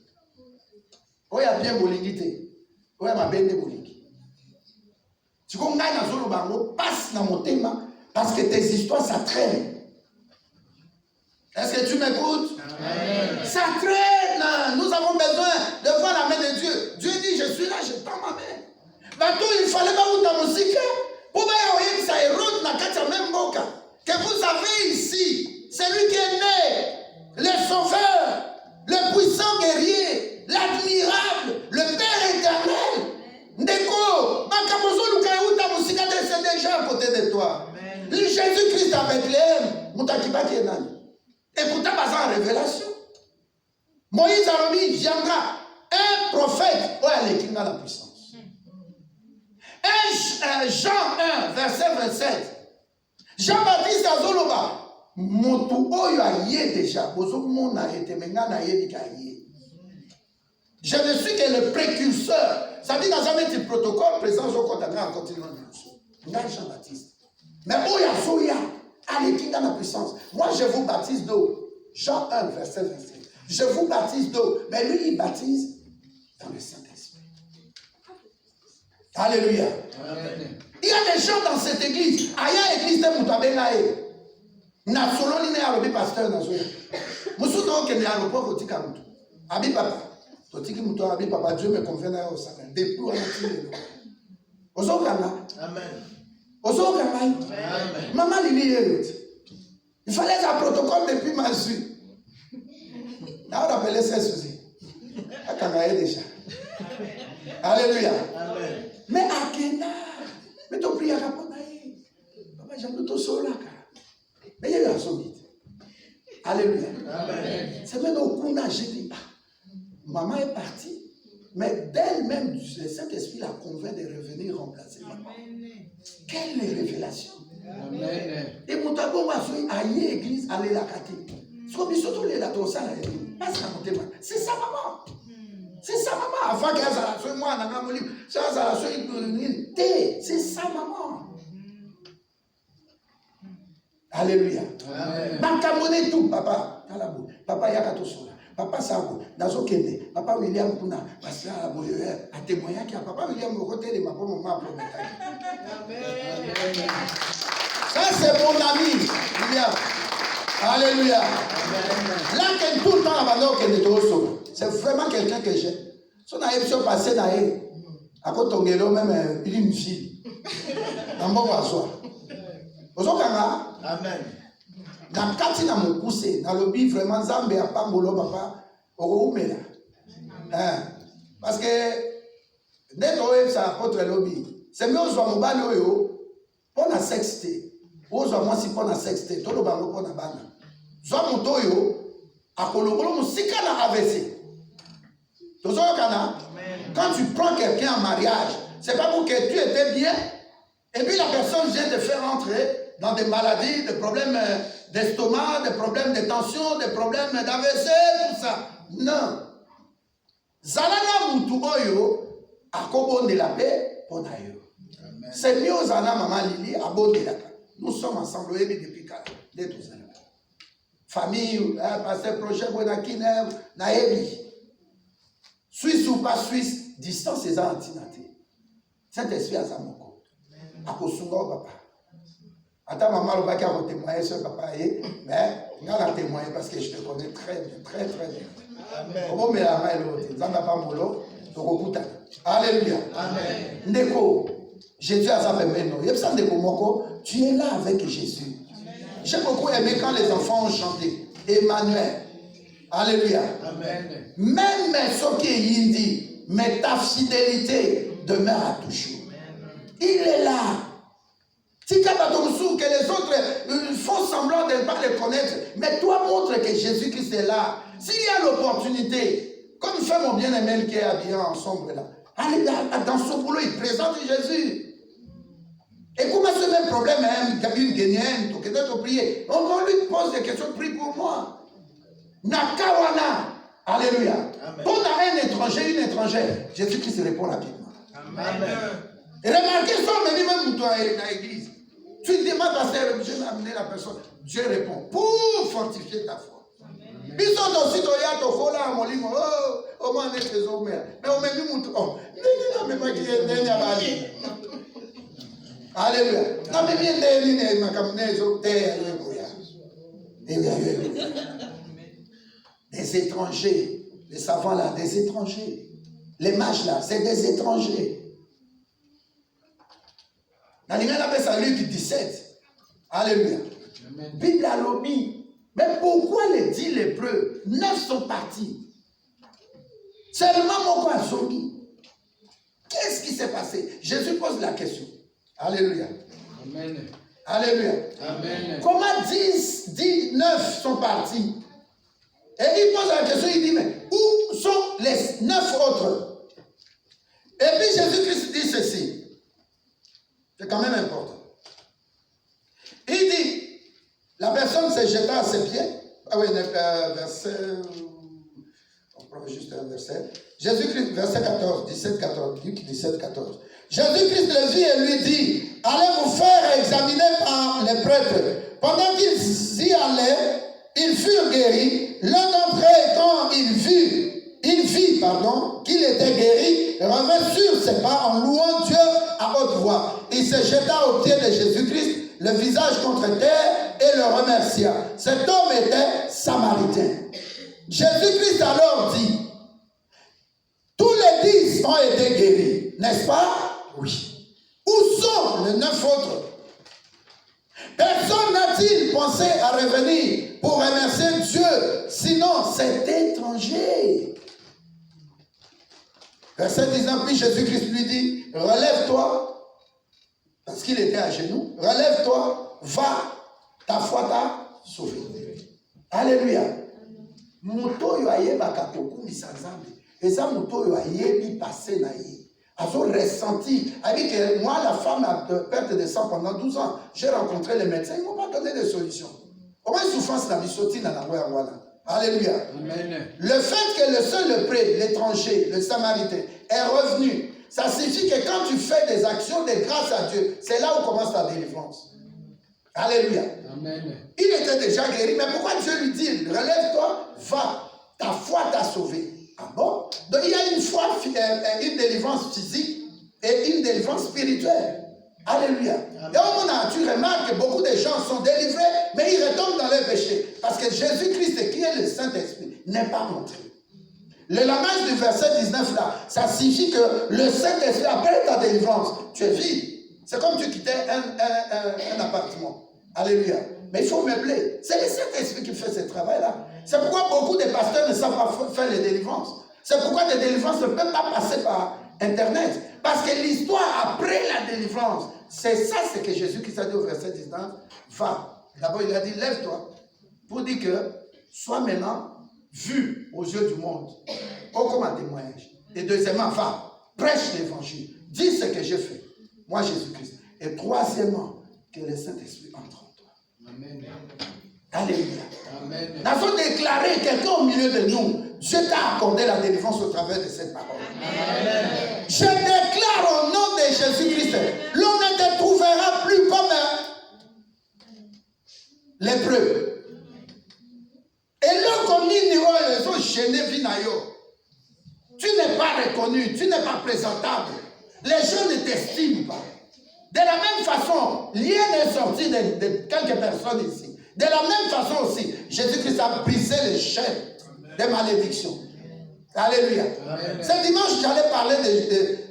oya bien bolingite oya mabende bolingi siko ngai azolo bango passe na motema parce que tes histoires ça traîne. Est-ce que tu m'écoutes? Amen. Ça traîne. Nous avons besoin de voir la main de Dieu. Dieu dit je suis là, je tends ma main. Bateau il fallait pas vous ta musique pour ba ça érode na kati même boka. Que vous avez ici, c'est lui qui est né, le sauveur, le puissant guerrier, l'admirable, le Père éternel. Ndeko, Makamozo Lukayuta Musika c'est déjà à côté de toi. Le Jésus-Christ à Bethléem, Mutakiba qui est nani. Et pourtant, pas en révélation. Moïse a dit, viendra un prophète. Oh, elle est dans la puissance. Jean 1, verset 27. Jean-Baptiste a Zoloba. Motu oyo aye déjà. Bozo mona ete mengana ye bikaye. Je ne suis que le précurseur. Ça dit dans un petit protocole, présent au Kotanga en continuant de Jean-Baptiste. Mais oya soya, allez dans la puissance. Moi je vous baptise d'eau. Jean 1, verset 27. Je vous baptise d'eau. Mais lui, il baptise dans le Saint-Esprit. Alléluia. Amen. Il y a des gens dans cette église. Aya église de Moutabenae. Na solo ni na alobi pasteur na zoya. Musu to ke na alopo ko tika mutu. Abi papa. To tiki mutu abi papa Dieu me convient na o sacré. Depuis on tire. Ozo kana. Amen. Ozo kana. Amen. Maman Lili est. Il fallait un protocole depuis ma vie. Là on appelait ça souci. Akanga déjà. Alléluia. Amen. Mais akena. Mais to prier à papa. Papa j'aime tout solo là. Mais il y a eu un solide. Alléluia. Amen. C'est même au coup j'ai dit, maman est partie, mais d'elle-même, le Saint-Esprit la convainc de revenir remplacer maman. Quelle révélation. Amen. Et mon tabou m'a fait aïe église, aller la caté. Ce qu'on dit surtout les latos, ça la c'est sa maman. C'est sa maman. Avant qu'elle soit moi, c'est sa maman. Alléluia. Makamone tout, papa. Papa Yakatosola. Papa Sabo. Nazo Kende. Papa William Kuna. Pasteur Aboye. A témoigné qu'il y a papa William au côté de ma maman. Ça, c'est mon ami, William. Alléluia. Là, que tout le temps, c'est vraiment quelqu'un que j'aime. Son émission passée dans elle. À côté de Tongelo, même une fille. Dans mon soir. Amen. Dans kati na mokuse, na lobi vraiment Zambe a pas molo papa, oumela. Parce que dès que ça apôtre lobby, c'est mieux aux mobile oyo pour la sexté. Aux moi si pour la sexté, tout le bango pour la bana. Soit motoyo a kolobolo musika na AVC. Quand tu prends quelqu'un en mariage, c'est pas pour que tu étais bien et puis la personne vient te faire entrer dans des maladies, des problèmes d'estomac, des problèmes de tension, des problèmes d'AVC, tout ça. Non. Zalana mutu oyo akobo de la paix pour d'ailleurs. C'est mieux zana maman Lili abo de la paix. Nous sommes ensemble depuis 4 ans. Famille, pasteur projet bonakine, naebi. Suisse ou pas Suisse, distance c'est antinaté. Saint-Esprit à Zamoko. Akosungo papa. Attends, maman, le va témoigner sur papa, mais il a témoigné parce que je te connais très bien, très très bien. Amen. Alléluia. Amen. Ndeko, Jésus a sa femme. Tu es là avec Jésus. J'ai beaucoup aimé quand les enfants ont chanté. Emmanuel. Alléluia. Amen. Même ce qui est Yindi, mais ta fidélité demeure toujours. Il est là. Que les autres font semblant de ne pas le connaître, mais toi montre que Jésus-Christ est là. S'il y a l'opportunité, comme il fait mon bien-aimé qui est habillé en sombre là, allez dans son boulot, il présente Jésus. Et comment ce même problème, une Guinéenne, qui doit te prier, on lui pose des questions, prie pour moi. Nakawana, alléluia. Pour un étranger, une étrangère, Jésus-Christ répond rapidement. Amen. Et remarquez ça, même dans l'église. Tu demandes à Seigneur, Dieu m'a amené la personne. Dieu répond pour fortifier ta foi. Ils sont aussi toya tokola à molimo. Oh, moi on est très heureux. Mais on m'a mis mon oh, mais pas qui est dernier bali. Alléluia. Non mais bien dernier ma camné zo terre des étrangers, les savants là, des étrangers. Les mages là, c'est des étrangers. Dans Luc 17. Alléluia. Bible a lobby. Mais pourquoi les 10 lépreux, 9 sont partis? Seulement mon quoi Zogi. Qu'est-ce qui s'est passé? Jésus pose la question. Alléluia. Amen. Alléluia. Amen. Comment 9 sont partis? Et il pose la question, il dit, mais Où sont les 9 autres? Et puis Jésus-Christ dit ceci. C'est quand même important. Il dit, la personne s'est jetée à ses pieds. Ah oui, verset... On prend juste un verset. Jésus-Christ, verset 14, 17, 14. Luc 17, 14. Jésus-Christ le vit et lui dit, allez vous faire examiner par les prêtres. Pendant qu'ils y allaient, ils furent guéris. L'un d'entre eux, quand il vit qu'il était guéri, revint sur ses pas en louant Dieu à haute voix. Il se jeta aux pieds de Jésus-Christ, le visage contre terre, et le remercia. Cet homme était samaritain. Jésus-Christ alors dit, tous les 10 ont été guéris, n'est-ce pas? Oui. Où sont les 9 autres? Personne n'a-t-il pensé à revenir pour remercier Dieu, sinon cet étranger? Verset 19, puis Jésus-Christ lui dit, relève-toi, parce qu'il était à genoux, relève-toi, va, ta foi t'a sauvé. Alléluia. Moto yo ayebaka kokumisa Nzambe. Eza moto yo ayebi passé na ye. Azo ressenti. Avec que moi, la femme a perte de sang pendant 12 ans. J'ai rencontré les médecins, ils ne m'ont pas donné de solution. Comment une souffrance la misotine à la voilà. Alléluia. Amen. Le fait que le seul lepré, l'étranger, le samaritain est revenu, ça signifie que quand tu fais des actions de grâce à Dieu, c'est là où commence ta délivrance. Alléluia. Amen. Il était déjà guéri, mais pourquoi Dieu lui dit, relève-toi, va, ta foi t'a sauvé. Ah bon? Donc il y a une foi, une délivrance physique et une délivrance spirituelle. Alléluia. Et au moment où tu remarques que beaucoup de gens sont délivrés, mais ils retombent dans les péchés. Parce que Jésus-Christ, qui est le Saint-Esprit, n'est pas montré. Le langage du verset 19 là, ça signifie que le Saint-Esprit, après ta délivrance, tu es vide. C'est comme tu quittais un appartement. Alléluia. Mais il faut meubler. C'est le Saint-Esprit qui fait ce travail-là. C'est pourquoi beaucoup de pasteurs ne savent pas faire les délivrances. C'est pourquoi les délivrances ne peuvent pas passer par Internet. Parce que l'histoire après la délivrance, c'est ça ce que Jésus-Christ a dit au verset 19. Va. D'abord, il a dit, lève-toi. Pour dire que, sois maintenant vu aux yeux du monde. Oh, comme un témoignage. Et deuxièmement, va. Prêche l'évangile. Dis ce que j'ai fait. Moi, Jésus-Christ. Et troisièmement, que le Saint-Esprit entre en toi. Amen. Alléluia. Amen. Nous avons déclaré quelqu'un au milieu de nous. Dieu t'a accordé la délivrance au travers de cette parole. Amen. Je déclare au nom de Jésus-Christ, l'on ne te trouvera plus comme un lépreux. Et là, comme ils ont gêné Vinayo, tu n'es pas reconnu, tu n'es pas présentable. Les gens ne t'estiment pas. De la même façon, rien n'est sorti de quelques personnes ici. De la même façon aussi, Jésus-Christ a brisé les chaînes des malédictions. Alléluia. Amen. Ce dimanche, j'allais parler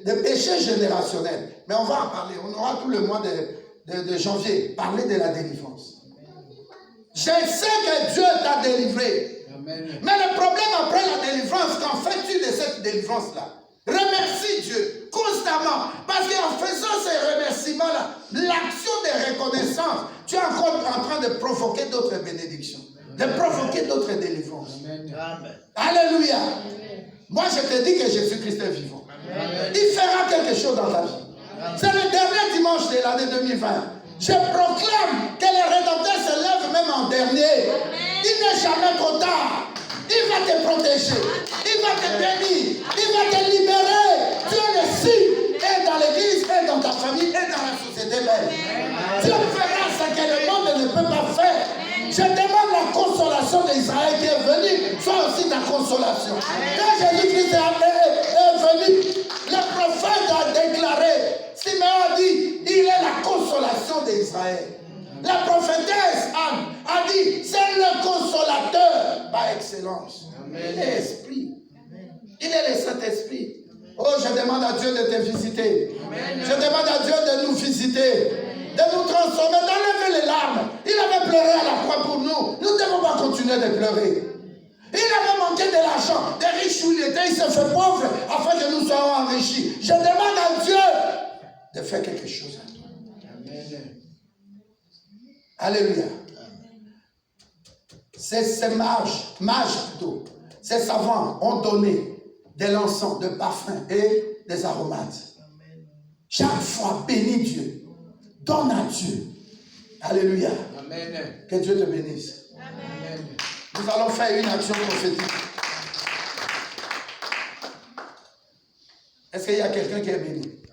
de péchés générationnels. Mais on va en parler. On aura tout le mois de janvier. Parler de la délivrance. Je sais que Dieu t'a délivré. Amen. Mais le problème après la délivrance, qu'en fais-tu de cette délivrance-là? Remercie Dieu constamment. Parce qu'en faisant ces remerciements-là, l'action de reconnaissance, tu es encore en train de provoquer d'autres bénédictions. De provoquer d'autres délivrances. Amen. Alléluia. Amen. Moi, je te dis que Jésus-Christ est vivant. Amen. Il fera quelque chose dans ta vie. C'est le dernier dimanche de l'année 2020. Je proclame que le Rédempteur se lève même en dernier. Amen. Il n'est jamais trop tard. Il va te protéger. Il va te bénir. Il va te libérer. Tu es le signe. Et dans l'église, et dans ta famille, et dans la société même. Dieu fera ce que le monde ne peut pas faire. Je demande la consolation d'Israël qui est venue, soit aussi ta consolation. Quand Jésus-Christ est venu, le prophète a déclaré, Siméon a dit, il est la consolation d'Israël. La prophétesse Anne a dit, c'est le consolateur par excellence. Amen. Il est esprit. Il est le Saint-Esprit. Oh, je demande à Dieu de te visiter. Amen. Je demande à Dieu de nous visiter. De nous transformer, d'enlever les larmes. Il avait pleuré à la croix pour nous. Nous ne devons pas continuer de pleurer. Il avait manqué de l'argent. Des riches où il était, il s'est fait pauvre afin que nous soyons enrichis. Je demande à Dieu de faire quelque chose à toi. Amen. Alléluia. C'est mage plutôt. Ces savants ont donné de l'encens, de parfums et des aromates. Amen. Chaque fois, bénis Dieu. Donne à Dieu. Alléluia. Amen. Que Dieu te bénisse. Amen. Nous allons faire une action prophétique. Est-ce qu'il y a quelqu'un qui est béni?